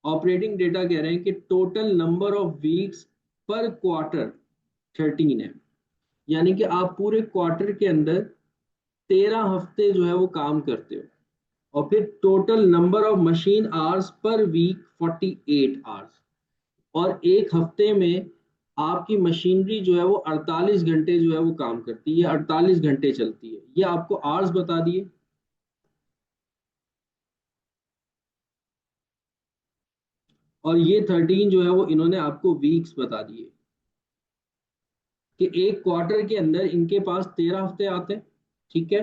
ऑपरेटिंग डेटा कह रहे हैं कि टोटल नंबर ऑफ वीक्स पर क्वार्टर 13 है। यानी कि आप पूरे क्वार्टर के अंदर 13 हफ्ते जो है वो काम करते हो। और फिर total number of machine hours per week 48 hours. और एक हफ्ते में आपकी मशीनरी जो है वो 48 घंटे जो है वो काम करती है, 48 घंटे चलती है। ये आपको आवर्स बता दिए। और ये 13 जो है वो इन्होंने आपको वीक्स बता दिए, कि एक क्वार्टर के अंदर इनके पास 13 हफ्ते आते हैं। ठीक है,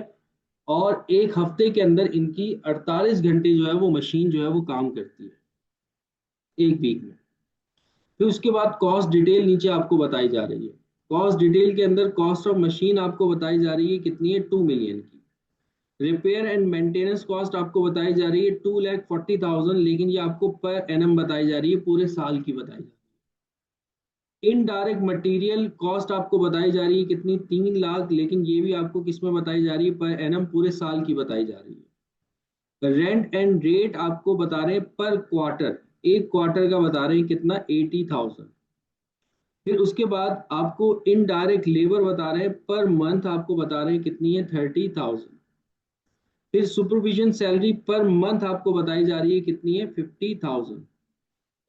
और एक हफ्ते के अंदर इनकी 48 घंटे जो है वो मशीन जो है वो काम करती है, एक वीक में। फिर उसके बाद कॉस्ट डिटेल नीचे आपको बताई जा रही है। कॉस्ट डिटेल के अंदर कॉस्ट ऑफ मशीन आपको बताई जा रही है, कितनी है, 2 million की। रिपेयर एंड मेंटेनेंस कॉस्ट आपको बताई जा रही है 2,40,000, लेकिन ये आपको पर एनम बताई जा रही है, पूरे साल की बताई जा रही है। इनडायरेक्ट मटेरियल कॉस्ट आपको बताई जा रही है कितनी, 3 लाख, लेकिन ये भी आपको किस में बताई जा रही है, पर एनम पूरे साल की बताई जा रही है। रेंट एंड रेट आपको बता रहे हैं पर क्वार्टर, एक क्वार्टर का बता रहे हैं कितना, 80,000। फिर उसके बाद आपको इनडायरेक्ट लेबर बता रहे हैं पर मंथ, आपको बता रहे हैं कितनी है, 30,000। फिर सुपरविजन सैलरी पर मंथ आपको बताई जा रही है कितनी है, 50,000।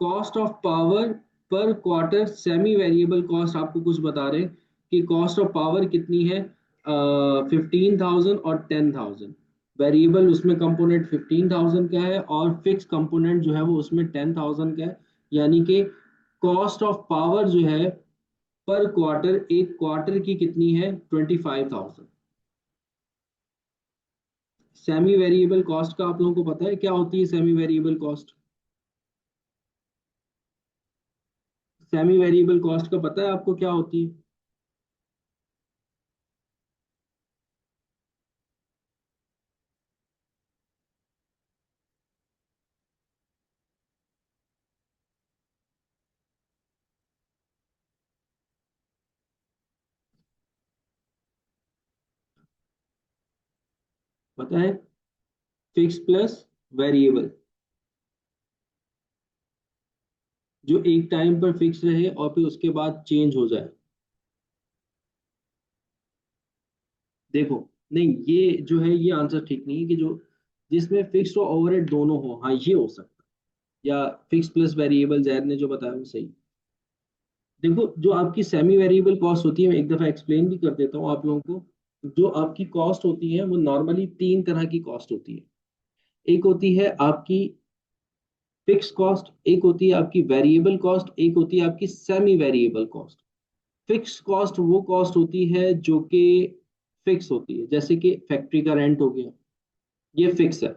कॉस्ट ऑफ पावर पर क्वार्टर सेमी वेरिएबल कॉस्ट आपको कुछ बता रहे हैं कि कॉस्ट ऑफ पावर कितनी है, 15,000 और 10,000। वेरिएबल उसमें कंपोनेंट 15,000 का है, और फिक्स कंपोनेंट जो है वो उसमें 10,000 का है। यानी कि कॉस्ट ऑफ पावर जो है पर क्वार्टर, एक क्वार्टर की कितनी है, 25,000। सेमी वेरिएबल कॉस्ट का आप लोगों को पता है क्या होती है, semi variable cost? Semi variable cost का पता है आपको क्या होती है? पता है, फिक्स प्लस वेरिएबल, जो एक टाइम पर फिक्स रहे और फिर उसके बाद चेंज हो जाए। देखो, नहीं, ये जो है ये आंसर ठीक नहीं है, कि जो जिसमें फिक्स और ओवरहेड दोनों हो, हाँ ये हो सकता है, या फिक्स प्लस वेरिएबल, जैद ने जो बताया वो सही। देखो, जो आपकी सेमी वेरिएबल कॉस्ट होती है, मैं एक दफा एक्सप्लेन भी कर देता हूँ आप लोगों को। जो आपकी कॉस्ट होती है वो नॉर्मली 3 तरह की कॉस्ट होती है। एक होती है आपकी फिक्स कॉस्ट, एक होती है आपकी वेरिएबल कॉस्ट, एक होती है आपकी semi variable cost. Fix cost वो कॉस्ट होती है जो कि फिक्स होती है, जैसे कि फैक्ट्री का रेंट हो गया, ये फिक्स है,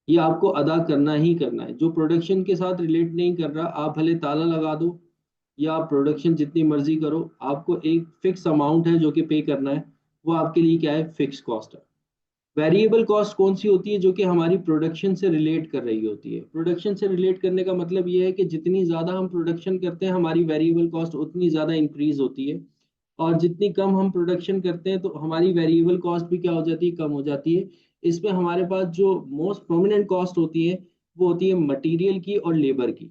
ये आपको अदा करना ही करना है। जो प्रोडक्शन के साथ रिलेट नहीं कर रहा, आप भले ताला लगा दो या आप प्रोडक्शन जितनी मर्जी करो, आपको एक फिक्स अमाउंट है जो कि पे करना है, वो आपके लिए क्या है, फिक्स कॉस्ट है। वेरिएबल कॉस्ट कौन सी होती है, जो कि हमारी प्रोडक्शन से रिलेट कर रही होती है। प्रोडक्शन से रिलेट करने का मतलब ये है कि जितनी ज़्यादा हम प्रोडक्शन करते हैं, हमारी वेरिएबल कॉस्ट उतनी ज़्यादा इंक्रीज होती है। और जितनी कम हम प्रोडक्शन करते हैं तो हमारी वेरिएबल कॉस्ट भी क्या हो जाती है, कम हो जाती है। इसमें हमारे पास जो मोस्ट प्रोमिनेंट कॉस्ट होती है वो होती है मटेरियल की और लेबर की।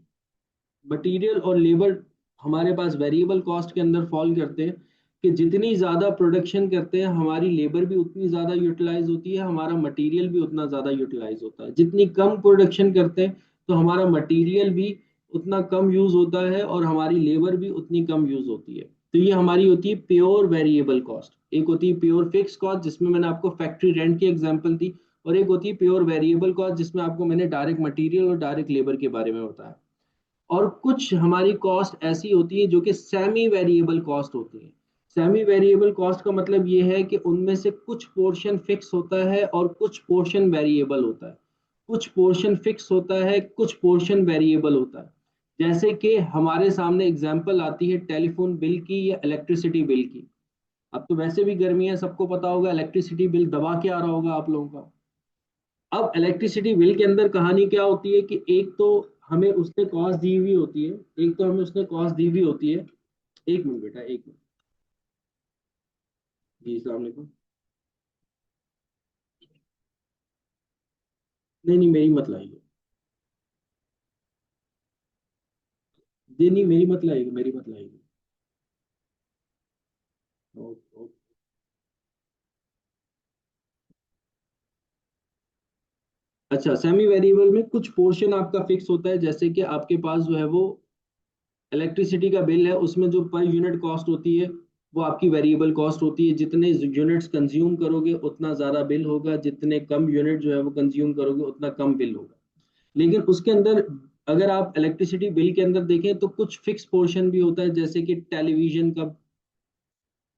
मटेरियल और लेबर हमारे पास वेरिएबल कॉस्ट के अंदर फॉल करते हैं। कि जितनी ज्यादा प्रोडक्शन करते हैं हमारी लेबर भी उतनी ज्यादा यूटिलाइज होती है, हमारा मटेरियल भी उतना ज्यादा यूटिलाइज होता है। जितनी कम प्रोडक्शन करते हैं तो हमारा मटेरियल भी उतना कम यूज होता है और हमारी लेबर भी उतनी कम यूज होती है। तो ये हमारी होती है प्योर वेरिएबल कॉस्ट। एक होती है प्योर फिक्स कॉस्ट जिसमें मैंने आपको फैक्ट्री रेंट की एग्जांपल दी, और एक होती है प्योर वेरिएबल कॉस्ट जिसमें आपको मैंने डायरेक्ट मटेरियल और डायरेक्ट लेबर के बारे में बताया। और कुछ हमारी कॉस्ट ऐसी होती है जो कि सेमी वेरिएबल कॉस्ट होती है। सेमी वेरिएबल कॉस्ट का मतलब ये है कि उनमें से कुछ पोर्शन फिक्स होता है और कुछ पोर्शन वेरिएबल होता है। कुछ पोर्शन फिक्स होता है, कुछ पोर्शन वेरिएबल होता है। जैसे कि हमारे सामने एग्जांपल आती है टेलीफोन बिल की या इलेक्ट्रिसिटी बिल की। अब तो वैसे भी गर्मी है, सबको पता होगा इलेक्ट्रिसिटी बिल दबा के आ रहा होगा आप लोगों का। अब इलेक्ट्रिसिटी बिल के अंदर कहानी क्या होती है कि एक तो हमें उसने कॉस्ट दी हुई होती है, एक तो हमें उसने कॉस्ट दी हुई होती है। एक मिनट बेटा, एक मिनट। जी अस्सलाम वालेकुम। नहीं नहीं, मेरी मत लाइए। जी नहीं, मेरी मत लाइए, मेरी मत लाइए। Okay okay. अच्छा, सेमी वेरिएबल में कुछ पोर्शन आपका फिक्स होता है, जैसे कि आपके पास जो है वो इलेक्ट्रिसिटी का बिल है, उसमें जो पर यूनिट कॉस्ट होती है वो आपकी वेरिएबल कॉस्ट होती है। जितने यूनिट्स कंज्यूम करोगे उतना ज़्यादा बिल होगा, जितने कम यूनिट जो है वो कंज्यूम करोगे उतना कम बिल होगा। लेकिन उसके अंदर अगर आप इलेक्ट्रिसिटी बिल के अंदर देखें तो कुछ फिक्स पोर्शन भी होता है, जैसे कि टेलीविजन का,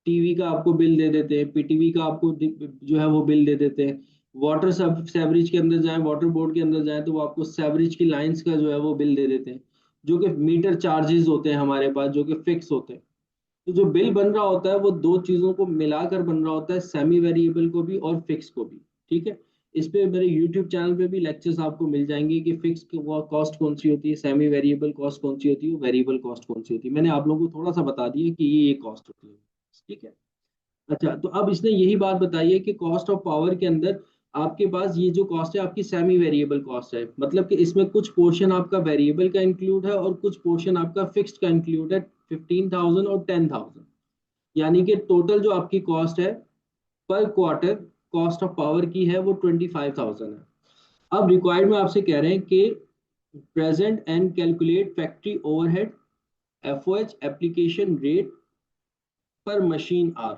टीवी का आपको बिल दे देते हैं, पीटीवी का आपको जो है वो बिल दे देते हैं। वाटर सब सेवरेज के अंदर जाएं, वाटर बोर्ड के अंदर जाएं तो वो आपको सेवरेज की लाइंस का जो है वो बिल दे देते हैं, जो कि मीटर चार्जेस होते हैं हमारे पास, जो कि फिक्स होते हैं। तो जो बिल बन रहा होता है वो दो चीजों को मिलाकर बन रहा होता है, सेमी वेरिएबल को भी और फिक्स को भी। ठीक है। इस पे मेरे यूट्यूब चैनल पे भी लेक्चर्स आपको मिल जाएंगे कि फिक्स कॉस्ट कौन सी होती है, सेमी वेरिएबल कॉस्ट कौन सी होती है, वेरिएबल कॉस्ट कौन सी होती है। मैंने आप लोगों को थोड़ा सा बता दिया कि ये कॉस्ट होती है। ठीक है। अच्छा, तो अब इसने यही बात बताई है कि कॉस्ट ऑफ पावर के अंदर आपके पास ये जो कॉस्ट है आपकी सेमी वेरिएबल कॉस्ट है, मतलब कि इसमें कुछ पोर्शन आपका वेरिएबल का इंक्लूड है और कुछ पोर्शन आपका फिक्स्ड का इंक्लूड है। 15,000 और 10,000, यानी कि टोटल जो आपकी कॉस्ट है पर क्वार्टर कॉस्ट ऑफ पावर की है वो 25,000 है। अब रिक्वायर्ड में आपसे कह रहे हैं कि present and calculate factory overhead FOH application rate पर मशीन आर।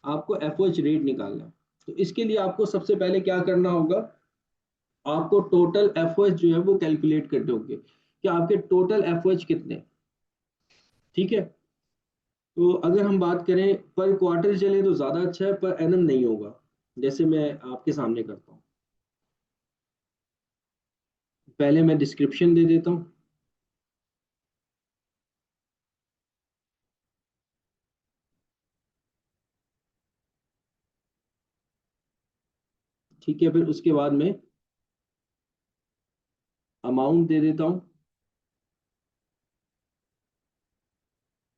आपको एफओएच रेट निकालना है। तो इसके लिए आपको सबसे पहले क्या करना होगा, आपको टोटल एफओएच जो है वो कैलकुलेट करने होंगे कि आपके टोटल एफओएच कितने हैं। ठीक है। तो अगर हम बात करें पर क्वार्टर चले तो ज्यादा अच्छा है, पर एनम नहीं होगा। जैसे मैं आपके सामने करता हूँ, पहले मैं डिस्क्रिप्शन दे देता हूँ। ठीक है, फिर उसके बाद में अमाउंट दे देता हूँ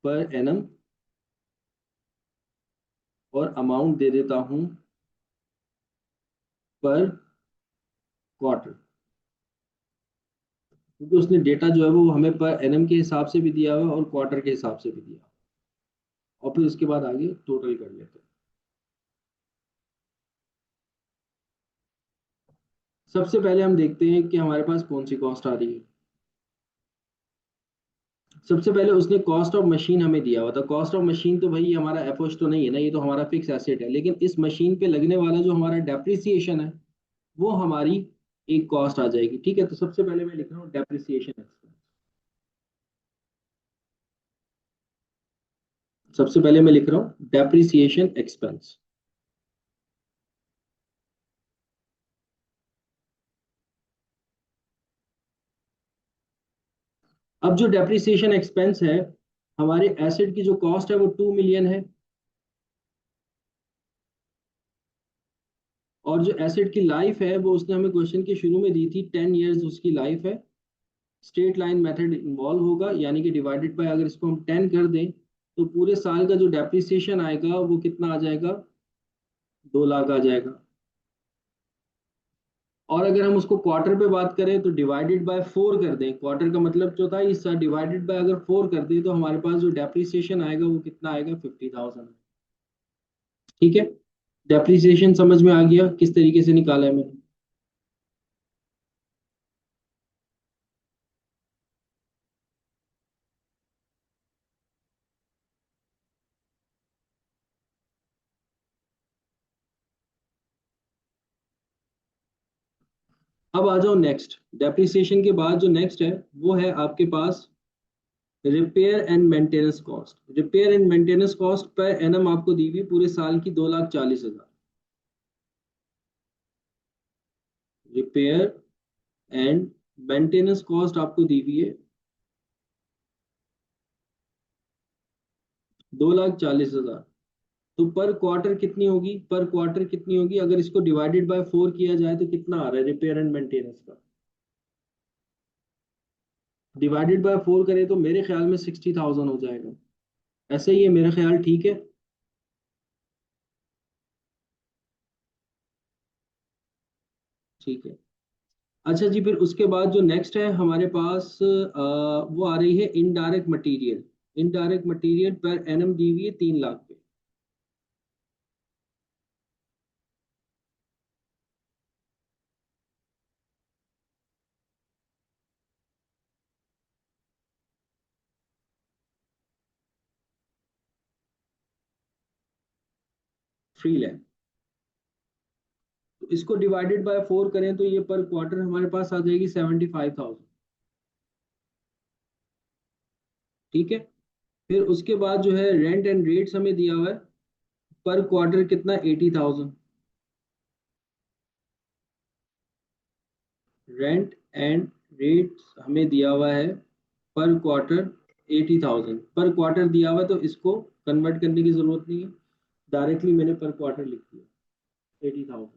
पर एनम, और अमाउंट दे देता हूँ पर क्वार्टर, क्योंकि उसने डेटा जो है वो हमें पर एनम के हिसाब से भी दिया हुआ है और क्वार्टर के हिसाब से भी दिया। और फिर उसके बाद आगे टोटल कर लेते हैं। सबसे पहले हम देखते हैं कि हमारे पास कौन सी कॉस्ट आ रही है। सबसे पहले उसने कॉस्ट ऑफ मशीन हमें दिया हुआ था। कॉस्ट ऑफ मशीन तो भाई हमारा एफओएच तो नहीं है ना, ये तो हमारा फिक्स एसेट है। लेकिन इस मशीन पे लगने वाला जो हमारा डेप्रिसिएशन है वो हमारी एक कॉस्ट आ जाएगी। ठीक है, तो सबसे पहले मैं लिख रहा हूँ डेप्रिसिएशन एक्सपेंस। सबसे पहले मैं लिख रहा हूँ डेप्रिसिएशन एक्सपेंस। अब जो डेप्रिसिएशन एक्सपेंस है, हमारे एसेट की जो कॉस्ट है वो 2 मिलियन है, और जो एसेट की लाइफ है वो उसने हमें क्वेश्चन के शुरू में दी थी, 10 ईयर्स उसकी लाइफ है। स्ट्रेट लाइन मेथड इन्वॉल्व होगा, यानी कि डिवाइडेड बाय, अगर इसको हम 10 कर दें तो पूरे साल का जो डेप्रिसिएशन आएगा वो कितना आ जाएगा, 2 लाख आ जाएगा। और अगर हम उसको क्वार्टर पे बात करें तो डिवाइडेड बाय 4 कर दें, क्वार्टर का मतलब चौथाई हिस्सा, डिवाइडेड बाय अगर 4 कर दें तो हमारे पास जो डेप्रिसिएशन आएगा वो कितना आएगा, 50,000। ठीक है। डेप्रिसिएशन समझ में आ गया किस तरीके से निकाला है मैंने। अब आ जाओ नेक्स्ट। डेप्रिसिएशन के बाद जो नेक्स्ट है वो है आपके पास repair and maintenance cost. Repair and maintenance cost per annum आपको दी हुई पूरे साल की 2,40,000। रिपेयर एंड मेंटेनेंस कॉस्ट आपको दी हुई है 2,40,000। तो पर क्वार्टर कितनी होगी, पर क्वार्टर कितनी होगी, अगर इसको डिवाइडेड बाय 4 किया जाए तो कितना आ रहा है रिपेयर एंड मेंटेनेंस का। डिवाइडेड बाय 4 करें तो मेरे ख्याल में 60,000 हो जाएगा। ऐसे ही है मेरा ख्याल, ठीक है। ठीक है। अच्छा जी, फिर उसके बाद जो नेक्स्ट है हमारे पास वो आ रही है indirect material. Indirect material per annum दी हुई है 3 लाख पे। Free land. तो इसको डिवाइडेड बाय 4 करें तो ये पर क्वार्टर हमारे पास आ जाएगी 75,000। ठीक है। फिर उसके बाद जो है रेंट एंड रेट्स हमें दिया हुआ है पर क्वार्टर कितना, 80,000। रेंट एंड रेट्स हमें दिया हुआ है पर क्वार्टर 80,000। पर क्वार्टर दिया हुआ है तो इसको कन्वर्ट करने की जरूरत नहीं है, डायरेक्टली मैंने पर क्वार्टर लिख दिया 80,000।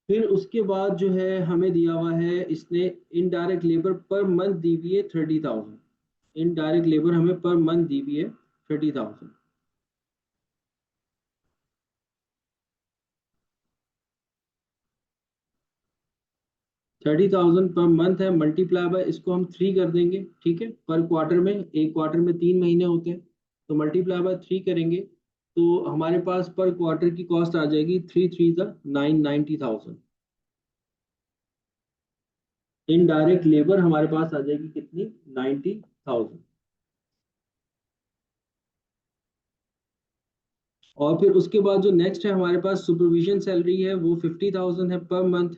फिर उसके बाद जो है हमें दिया हुआ है इसने इनडायरेक्ट लेबर पर मंथ दी हुई है 30,000। इनडायरेक्ट लेबर हमें पर मंथ दी हुई है 30,000। 30,000 पर मंथ है, मल्टीप्लाई बाय इसको हम 3 कर देंगे। ठीक है, पर क्वार्टर में, एक क्वार्टर में 3 महीने होते हैं, तो मल्टीप्लाई बाय 3 करेंगे तो हमारे पास पर क्वार्टर की कॉस्ट आ जाएगी 3 3 9 90,000। इनडायरेक्ट लेबर हमारे पास आ जाएगी कितनी, 90,000। और फिर उसके बाद जो नेक्स्ट है हमारे पास सुपरविजन सैलरी है वो 50,000 है पर मंथ।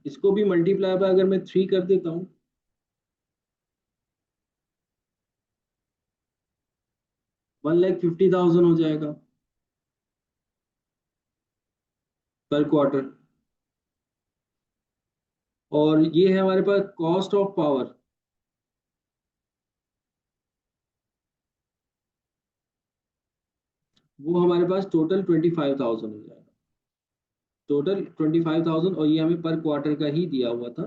इसको भी मल्टीप्लाई बाय अगर मैं 3 कर देता हूँ, 1,50,000 हो जाएगा पर क्वार्टर। और ये है हमारे पास कॉस्ट ऑफ पावर, वो हमारे पास टोटल 25,000 हो जाएगा। टोटल 25,000, और ये हमें पर क्वार्टर का ही दिया हुआ था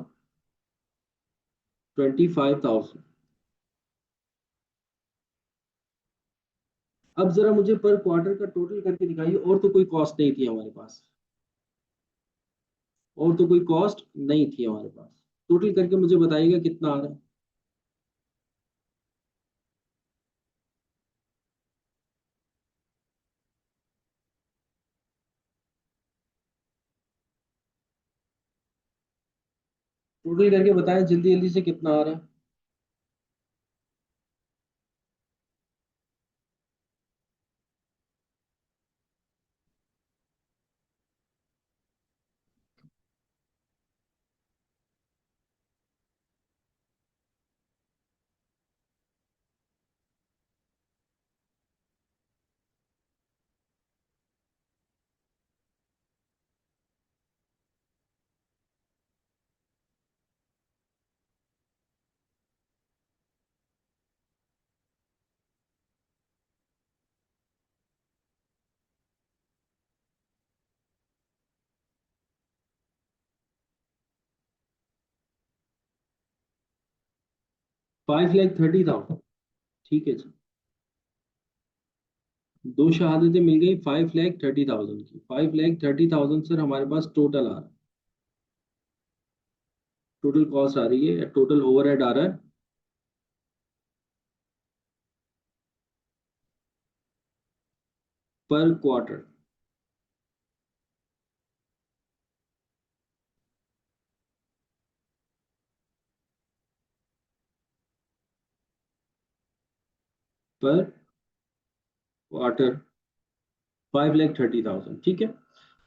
25,000। अब जरा मुझे पर क्वार्टर का टोटल करके दिखाइए, और तो कोई कॉस्ट नहीं थी हमारे पास, और तो कोई कॉस्ट नहीं थी हमारे पास। टोटल करके मुझे बताइएगा कितना आ रहा है। टोटल करके बताएं जल्दी जल्दी से कितना आ रहा है। 5,30,000। ठीक है जी। दो शहादतें मिल गई 5,30,000 की। 5,30,000 सर हमारे पास टोटल आ रहा है। टोटल कॉस्ट आ रही है, टोटल ओवरहेड आ रहा है पर क्वार्टर। पर क्वार्टर 5,30,000, ठीक है।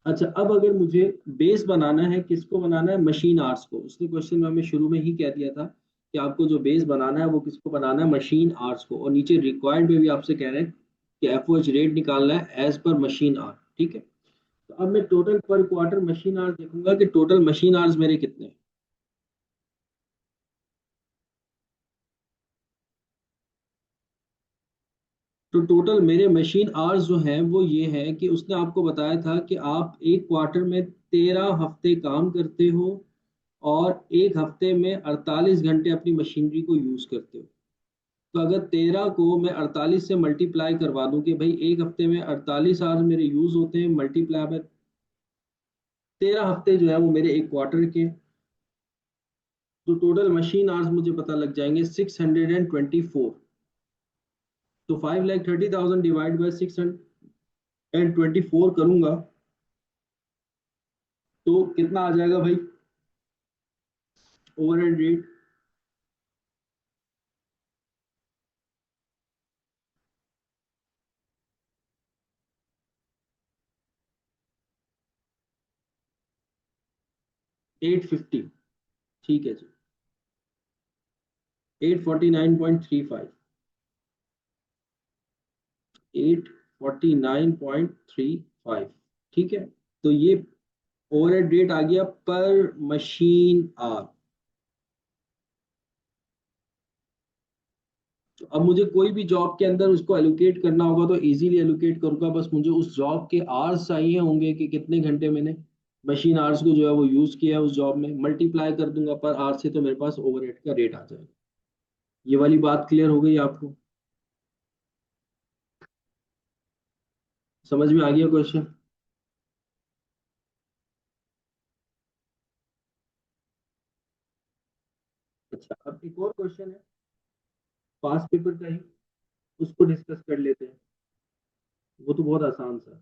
अच्छा, अब अगर मुझे बेस बनाना है, किसको बनाना है? मशीन आर्स को। उसने क्वेश्चन में हमें शुरू में ही कह दिया था कि आपको जो बेस बनाना है वो किसको बनाना है? मशीन आर्स को। और नीचे रिक्वायर्ड में भी आपसे कह रहे हैं कि एफओएच रेट निकालना है एज पर मशीन आर, ठीक है। तो अब मैं टोटल पर क्वार्टर मशीन आवर्स देखूंगा कि टोटल मशीन आवर्स मेरे कितने हैं। तो टोटल मेरे मशीन आवर्स जो हैं वो ये है कि उसने आपको बताया था कि आप एक क्वार्टर में 13 हफ्ते काम करते हो और एक हफ्ते में 48 घंटे अपनी मशीनरी को यूज करते हो। तो अगर 13 को मैं 48 से मल्टीप्लाई करवा दूं कि भाई एक हफ्ते में 48 आवर्स मेरे यूज होते हैं, मल्टीप्लाई में 13 हफ्ते जो है वो मेरे एक क्वार्टर के। तो टोटल मशीन आवर्स मुझे पता लग जाएंगे 624। तो 5,30,000 डिवाइड बाई 624 करूंगा तो कितना आ जाएगा भाई ओवरहेड रेट? 850, ठीक है जी। 849.35, 849.35, ठीक है। तो ये ओवरहेड रेट आ गया पर मशीन आर। तो अब मुझे कोई भी जॉब के अंदर उसको एलोकेट करना होगा तो इजीली एलोकेट करूंगा, बस मुझे उस जॉब के आवर्स चाहिए होंगे कि कितने घंटे मैंने मशीन आवर्स को जो है वो यूज किया है उस जॉब में, मल्टीप्लाई कर दूंगा पर आवर से, तो मेरे पास ओवरहेड का रेट आ जाएगा। ये वाली बात क्लियर हो गई आपको? समझ में आ गया क्वेश्चन? अच्छा, अब एक और क्वेश्चन है पास पेपर का ही, उसको डिस्कस कर लेते हैं। वो तो बहुत आसान सा है।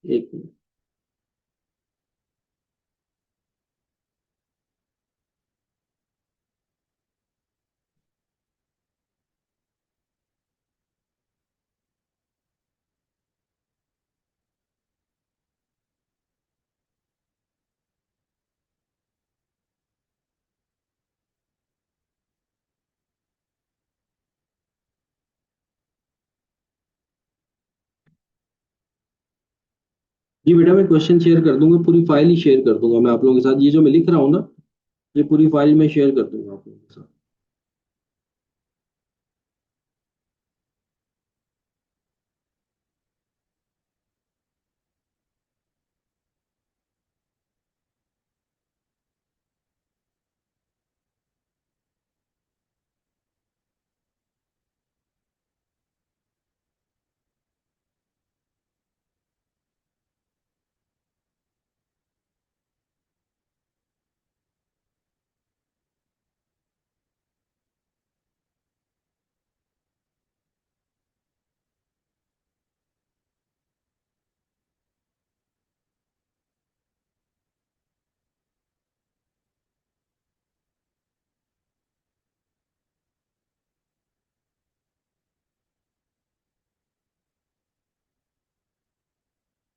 एक मिनट। जी बेटा, मैं क्वेश्चन शेयर कर दूंगा, पूरी फाइल ही शेयर कर दूंगा मैं आप लोगों के साथ। ये जो मैं लिख रहा हूँ ना, ये पूरी फाइल में शेयर कर दूंगा आप लोगों के साथ।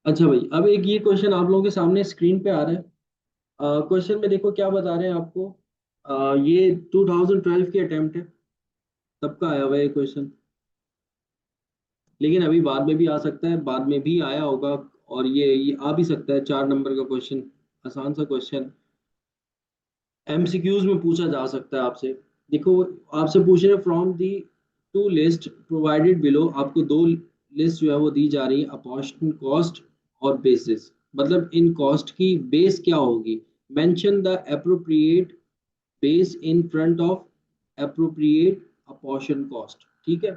अच्छा भाई, अब एक ये क्वेश्चन आप लोगों के सामने स्क्रीन पे आ रहा है। क्वेश्चन में देखो क्या बता रहे हैं आपको। ये 2012 की अटेम्प्ट है, तब का आया हुआ है ये क्वेश्चन। लेकिन अभी बाद में भी आ सकता है, बाद में भी आया होगा। और ये आ भी सकता है, 4 नंबर का क्वेश्चन, आसान सा क्वेश्चन, एमसीक्यूज में पूछा जा सकता है आपसे। देखो, आपसे पूछ रहे हैं from the two list provided below, आपको दो लिस्ट जो है वो दी जा रही है, अपॉर्चुन कॉस्ट और बेसिस। मतलब इन कॉस्ट की बेस क्या होगी? Mention the appropriate base in front of appropriate apportion cost, ठीक है।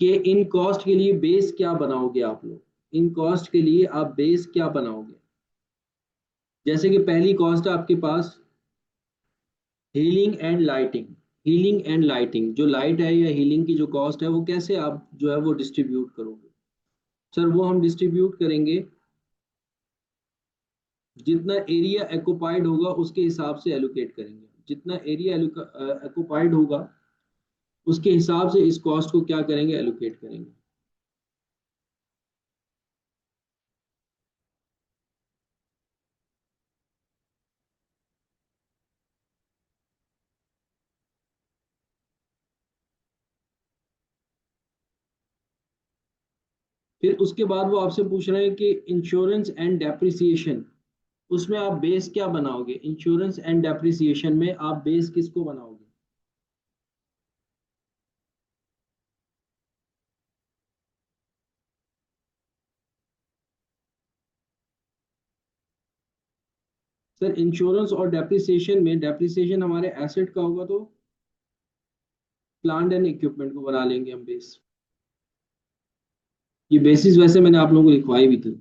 कि इन कॉस्ट के लिए बेस क्या बनाओगे आप लोग? इन कॉस्ट के लिए आप बेस क्या बनाओगे? जैसे कि पहली कॉस्ट है आपके पास heating and lighting. Heating and lighting, जो लाइट है या हीलिंग की जो कॉस्ट है वो कैसे आप जो है वो डिस्ट्रीब्यूट करोगे? सर वो हम डिस्ट्रीब्यूट करेंगे, जितना एरिया एक्युपाइड होगा उसके हिसाब से एलोकेट करेंगे। जितना एरिया एक्युपाइड होगा उसके हिसाब से इस कॉस्ट को क्या करेंगे, एलोकेट करेंगे। फिर उसके बाद वो आपसे पूछ रहे हैं कि इंश्योरेंस एंड डेप्रिसिएशन, उसमें आप बेस क्या बनाओगे? इंश्योरेंस एंड डेप्रिसिएशन में आप बेस किसको बनाओगे? सर इंश्योरेंस और डेप्रिसिएशन में डेप्रिसिएशन हमारे एसेट का होगा तो प्लांट एंड इक्विपमेंट को बना लेंगे हम बेस। ये बेसिस वैसे मैंने आप लोगों को लिखवाई भी थी।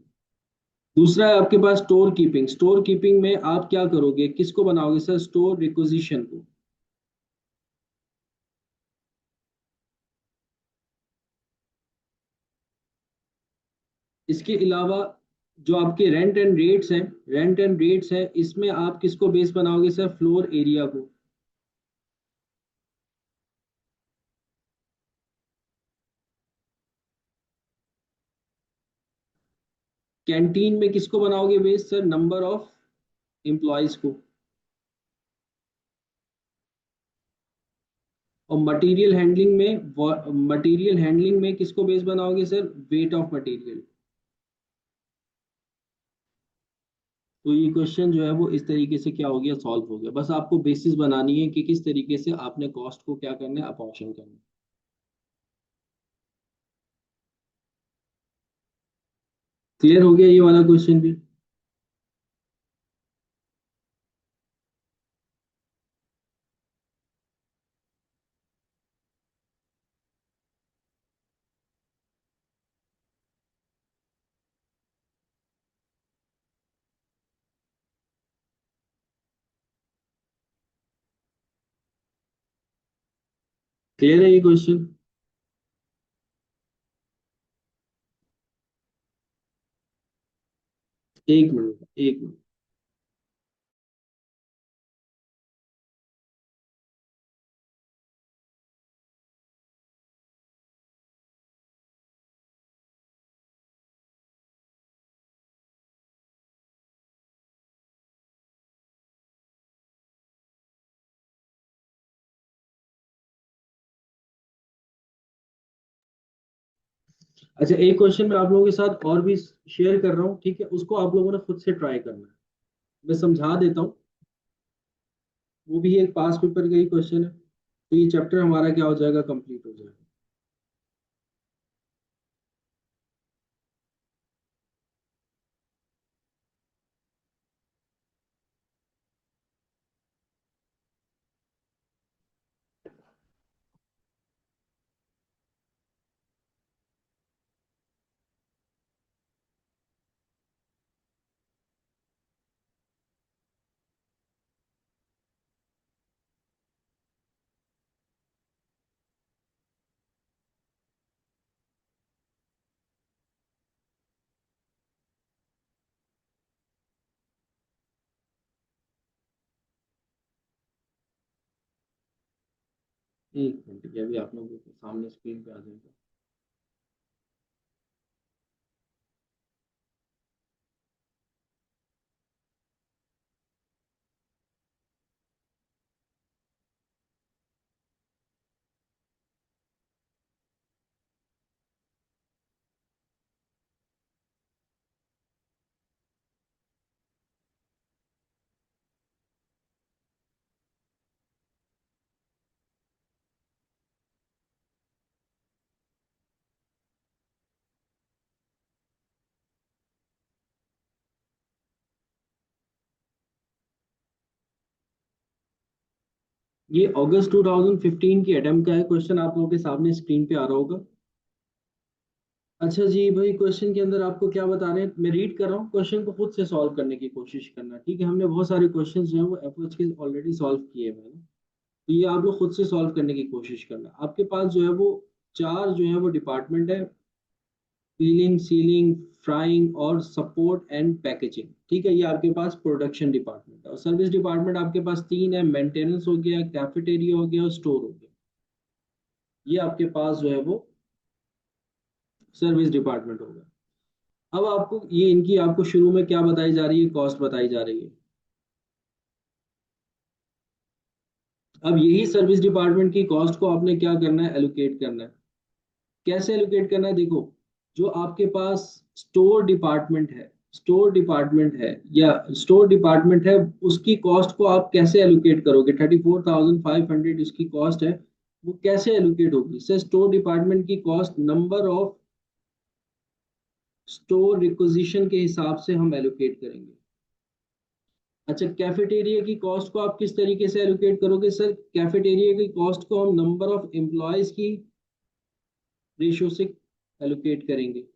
दूसरा है आपके पास स्टोर कीपिंग। स्टोर कीपिंग में आप क्या करोगे, किसको बनाओगे सर? स्टोर रिक्विजिशन को। इसके अलावा जो आपके रेंट एंड रेट्स हैं, रेंट एंड रेट्स है, इसमें आप किसको बेस बनाओगे सर? फ्लोर एरिया को। कैंटीन में किसको बनाओगे base sir? Number of employees को। और मटेरियल हैंडलिंग में किसको बेस बनाओगे सर? Weight of material. तो ये क्वेश्चन जो है वो इस तरीके से क्या हो गया, सॉल्व हो गया। बस आपको बेसिस बनानी है कि किस तरीके से आपने कॉस्ट को क्या करना है, अपॉर्शन करना है। क्लियर हो गया ये वाला क्वेश्चन भी? क्लियर है ये क्वेश्चन? एक मिनट, एक मिनट। अच्छा, एक क्वेश्चन मैं आप लोगों के साथ और भी शेयर कर रहा हूँ, ठीक है? उसको आप लोगों ने खुद से ट्राई करना है। मैं समझा देता हूँ। वो भी एक पास पेपर का ही क्वेश्चन है, तो ये चैप्टर हमारा क्या हो जाएगा, कंप्लीट हो जाएगा। एक मिनट, ये अभी आप लोगों के सामने स्क्रीन पे आ जाएगा। ये अगस्त 2015 की अटेम्प्ट का है क्वेश्चन, आप लोगों के सामने स्क्रीन पे आ रहा होगा। अच्छा जी भाई, क्वेश्चन के अंदर आपको क्या बता रहे हैं, मैं रीड कर रहा हूँ, क्वेश्चन को खुद से सॉल्व करने की कोशिश करना, ठीक है। हमने बहुत सारे क्वेश्चन जो है वो एफओएच के ऑलरेडी सॉल्व किए हुए हैं, तो ये आप लोग खुद से सॉल्व करने की कोशिश करना। आपके पास जो है वो चार जो है वो डिपार्टमेंट है, फीलिंग, सीलिंग, फ्राइंग और सपोर्ट एंड पैकेजिंग, ठीक है। ये आपके पास प्रोडक्शन डिपार्टमेंट है। और सर्विस डिपार्टमेंट आपके पास तीन है, मेंटेनेंस हो गया, कैफेटेरिया हो गया और स्टोर हो गया। ये आपके पास जो है वो सर्विस डिपार्टमेंट हो गया। अब आपको ये इनकी आपको शुरू में क्या बताई जा रही है, कॉस्ट बताई जा रही है। अब यही सर्विस डिपार्टमेंट की कॉस्ट को आपने क्या करना है, एलोकेट करना है। कैसे एलोकेट करना है, देखो, जो आपके पास स्टोर डिपार्टमेंट है, स्टोर डिपार्टमेंट है या स्टोर डिपार्टमेंट है, उसकी कॉस्ट को आप कैसे एलोकेट करोगे। 34,500 उसकी कॉस्ट है, वो कैसे एलोकेट होगी सर। स्टोर डिपार्टमेंट की cost number of store requisition के हिसाब से हम एलोकेट करेंगे। अच्छा, कैफेटेरिया की कॉस्ट को आप किस तरीके से एलोकेट करोगे सर। कैफेटेरिया की कॉस्ट को हम नंबर ऑफ एम्प्लॉयज की रेशियो से एलोकेट करेंगे।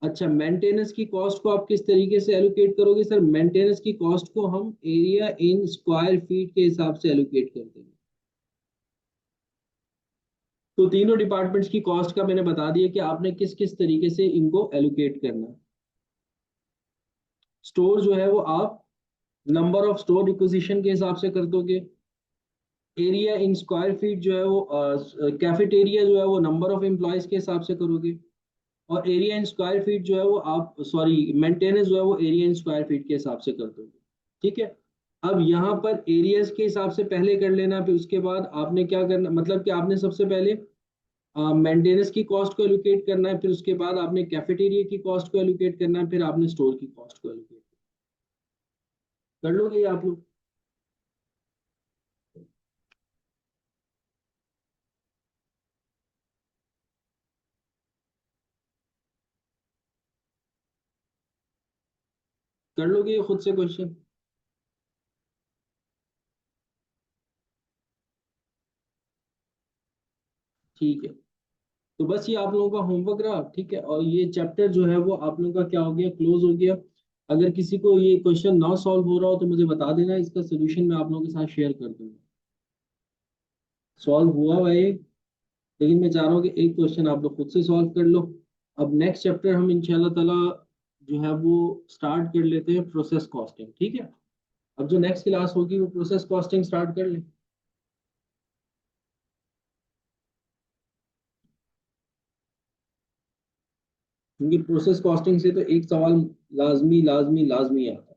अच्छा, मेंटेनेंस की कॉस्ट को आप किस तरीके से एलोकेट करोगे सर। मेंटेनेंस की कॉस्ट को हम एरिया इन स्क्वायर फीट के हिसाब से एलोकेट कर देंगे। तो तीनों डिपार्टमेंट्स की कॉस्ट का मैंने बता दिया कि आपने किस किस तरीके से इनको एलोकेट करना है। स्टोर जो है वो आप नंबर ऑफ स्टोर रिक्विजिशन के हिसाब से कर दोगे। एरिया इन स्क्वायर फीट जो है वो कैफेटेरिया जो है वो नंबर ऑफ एम्प्लॉयज के हिसाब से करोगे। और एरिया इन स्क्वायर फीट जो है वो आप सॉरी मेंटेनेंस जो है वो एरिया इन स्क्वायर फीट के हिसाब से कर दोगे, ठीक है। अब यहाँ पर एरियाज के हिसाब से पहले कर लेना, फिर उसके बाद आपने क्या करना, मतलब कि आपने सबसे पहले मेंटेनेंस की कॉस्ट को एलोकेट करना है, फिर उसके बाद आपने कैफेटेरिया की कॉस्ट को एलोकेट करना है, फिर आपने स्टोर की कॉस्ट को एलोकेट कर लोगे ये आप लोग। कर लोगे ये खुद से क्वेश्चन, ठीक है। तो बस ये आप लोगों का होमवर्क रहा, ठीक है। और ये चैप्टर जो है वो आप लोगों का क्या हो गया, क्लोज हो गया। अगर किसी को ये क्वेश्चन ना सॉल्व हो रहा हो तो मुझे बता देना, इसका सोल्यूशन मैं आप लोगों के साथ शेयर कर दूंगा। सॉल्व हुआ हुआ है, लेकिन मैं चाह रहा हूँ कि एक क्वेश्चन आप लोग खुद से सॉल्व कर लो। अब नेक्स्ट चैप्टर हम इंशाल्लाह ताला जो है वो स्टार्ट कर लेते हैं प्रोसेस कॉस्टिंग, ठीक है। अब जो नेक्स्ट क्लास होगी वो प्रोसेस कॉस्टिंग स्टार्ट कर ले, क्योंकि प्रोसेस कॉस्टिंग से तो एक सवाल लाजमी लाजमी लाजमी आता है।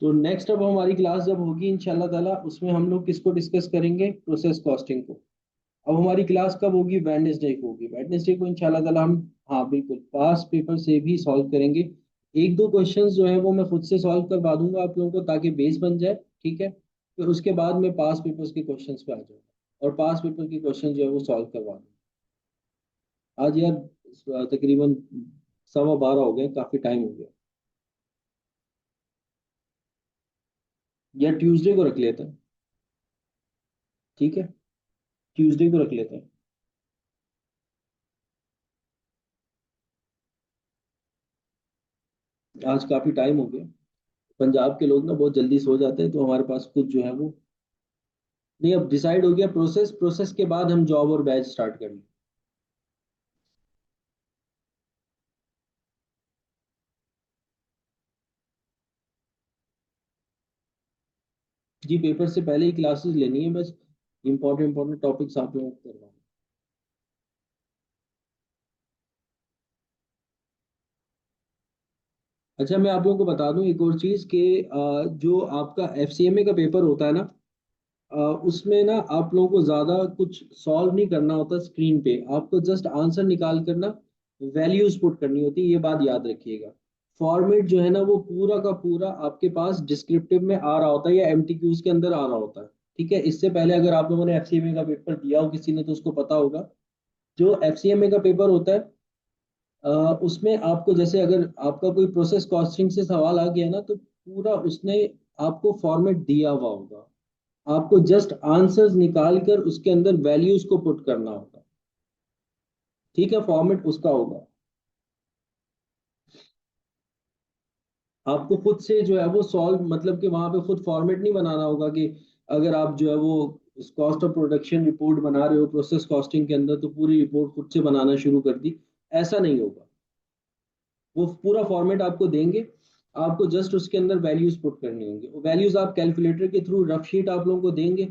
तो नेक्स्ट अब हमारी क्लास जब होगी इंशाल्लाह ताला, उसमें हम लोग किसको डिस्कस करेंगे, प्रोसेस कॉस्टिंग को। अब हमारी क्लास कब होगी, वेडनेसडे को होगी। वेडनेसडे को इंशाल्लाह ताला हम, हाँ बिल्कुल, पास पेपर से भी सॉल्व करेंगे। एक दो क्वेश्चंस जो है वो मैं खुद से सॉल्व करवा दूंगा आप लोगों को, ताकि बेस बन जाए, ठीक है। फिर उसके बाद मैं पास पेपर्स के क्वेश्चंस पे आ जाऊंगा और पास पेपर के क्वेश्चन जो है वो सॉल्व करवा दूंगा। आज यार तकरीबन 12:15 हो गए, काफी टाइम हो गया। या ट्यूसडे को रख लेते हैं, ठीक है। ट्यूसडे को रख लेते हैं। आज काफी टाइम हो गया। पंजाब के लोग ना बहुत जल्दी सो जाते हैं, तो हमारे पास कुछ जो है वो नहीं। अब डिसाइड हो गया प्रोसेस, प्रोसेस के बाद हम जॉब और बैच स्टार्ट कर लें। जी, पेपर से पहले ही क्लासेस लेनी है बस, इंपॉर्टेंट इंपॉर्टेंट टॉपिक्स आप लोगों को करवाना। अच्छा, मैं आप लोगों को बता दूं एक और चीज़ कि जो आपका एफसीएमए का पेपर होता है ना, उसमें ना आप लोगों को ज़्यादा कुछ सॉल्व नहीं करना होता स्क्रीन पे, आपको जस्ट आंसर निकाल कर ना वैल्यूज पुट करनी होती है, ये बात याद रखिएगा। फॉर्मेट जो है ना वो पूरा का पूरा आपके पास डिस्क्रिप्टिव में आ रहा होता है या एमटीक्यूज के अंदर आ रहा होता है, ठीक है। इससे पहले अगर आप लोगों ने एफसीएमए का पेपर दिया हो किसी ने, तो उसको पता होगा। जो एफसीएमए का पेपर होता है उसमें आपको जैसे अगर आपका कोई प्रोसेस कॉस्टिंग से सवाल आ गया ना, तो पूरा उसने आपको फॉर्मेट दिया हुआ होगा। आपको जस्ट आंसर्स निकाल कर उसके अंदर वैल्यूज को पुट करना होगा। ठीक है, फॉर्मेट उसका होगा। आपको खुद से जो है वो सॉल्व, मतलब कि वहां पे खुद फॉर्मेट नहीं बनाना होगा कि अगर आप जो है वो कॉस्ट ऑफ प्रोडक्शन रिपोर्ट बना रहे हो प्रोसेस कॉस्टिंग के अंदर, तो पूरी रिपोर्ट खुद से बनाना शुरू कर दी। ऐसा नहीं होगा। वो पूरा फॉर्मेट आपको देंगे। आपको जस्ट उसके अंदर वैल्यूज पुट करनी होंगी। वैल्यूज आप कैलकुलेटर के थ्रू, रफ शीट आप लोगों को देंगे।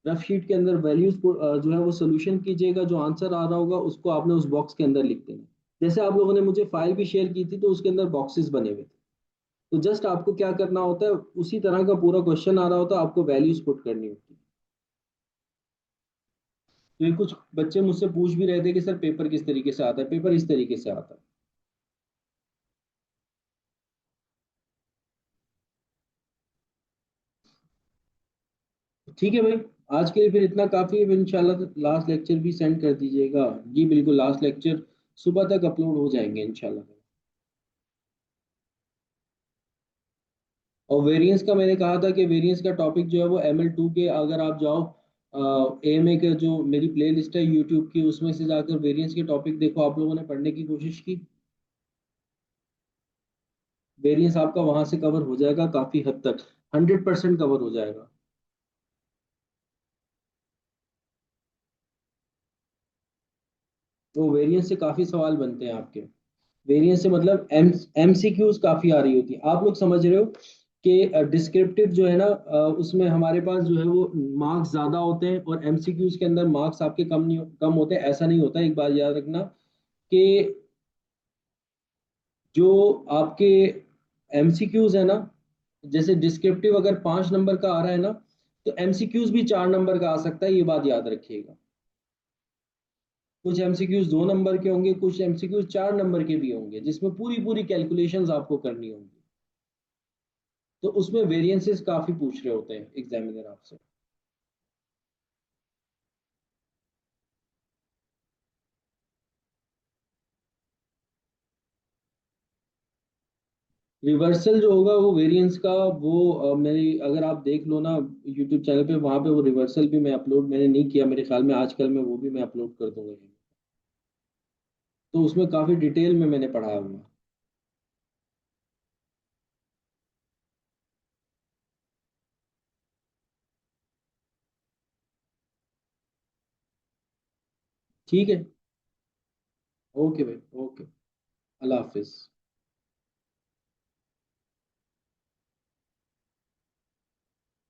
रफ शीट के अंदर वैल्यूज जो है वो सोल्यूशन कीजिएगा, जो आंसर आ रहा होगा उसको आपने उस बॉक्स के अंदर लिख देना। जैसे आप लोगों ने मुझे फाइल भी शेयर की थी, तो उसके अंदर बॉक्सेस बने हुए थे। तो जस्ट आपको क्या करना होता है, उसी तरह का पूरा क्वेश्चन आ रहा होता है, आपको वैल्यूज पुट करनी होती है। तो ये कुछ बच्चे मुझसे पूछ भी रहे थे कि सर पेपर किस तरीके से आता है। पेपर इस तरीके से आता है। ठीक है भाई। आज के लिए फिर इतना काफी है। इंशाल्लाह लास्ट लेक्चर भी सेंड कर दीजिएगा। जी बिल्कुल, लास्ट लेक्चर सुबह तक अपलोड हो जाएंगे इंशाल्लाह। और वेरिएंस का मैंने कहा था कि वेरिएंस का टॉपिक जो है वो ML2 के, अगर आप जाओ AMA के जो मेरी प्ले लिस्ट है यूट्यूब की, उसमें से जाकर वेरिएंस के टॉपिक देखो। आप लोगों ने पढ़ने की कोशिश की, वेरिएंस आपका वहां से कवर हो जाएगा काफी हद तक। 100% कवर हो जाएगा। तो वेरिएंस से काफी सवाल बनते हैं आपके। वेरिएंस से मतलब MCQs काफी आ रही होती है। आप लोग समझ रहे हो कि डिस्क्रिप्टिव जो है ना, उसमें हमारे पास जो है वो मार्क्स ज्यादा होते हैं, और MCQs के अंदर मार्क्स आपके कम नहीं, कम होते हैं। ऐसा नहीं होता। एक बात याद रखना कि जो आपके MCQs है ना, जैसे डिस्क्रिप्टिव अगर 5 नंबर का आ रहा है ना, तो MCQs भी 4 नंबर का आ सकता है। ये बात याद रखिएगा। कुछ MCQs 2 नंबर के होंगे, कुछ MCQs 4 नंबर के भी होंगे, जिसमें पूरी पूरी कैलकुलेशंस आपको करनी होंगी। तो उसमें वेरिएंसेस काफी पूछ रहे होते हैं एग्जामिनर आपसे। रिवर्सल जो होगा वो वेरिएंस का, वो मेरी अगर आप देख लो ना यूट्यूब चैनल पे, वहां पे वो रिवर्सल भी मैं अपलोड मैंने नहीं किया। मेरे ख्याल में आजकल मैं वो भी मैं अपलोड कर दूंगा। तो उसमें काफी डिटेल में मैंने पढ़ा हुआ है। ठीक है। ओके भाई, ओके। अल्लाह हाफिज।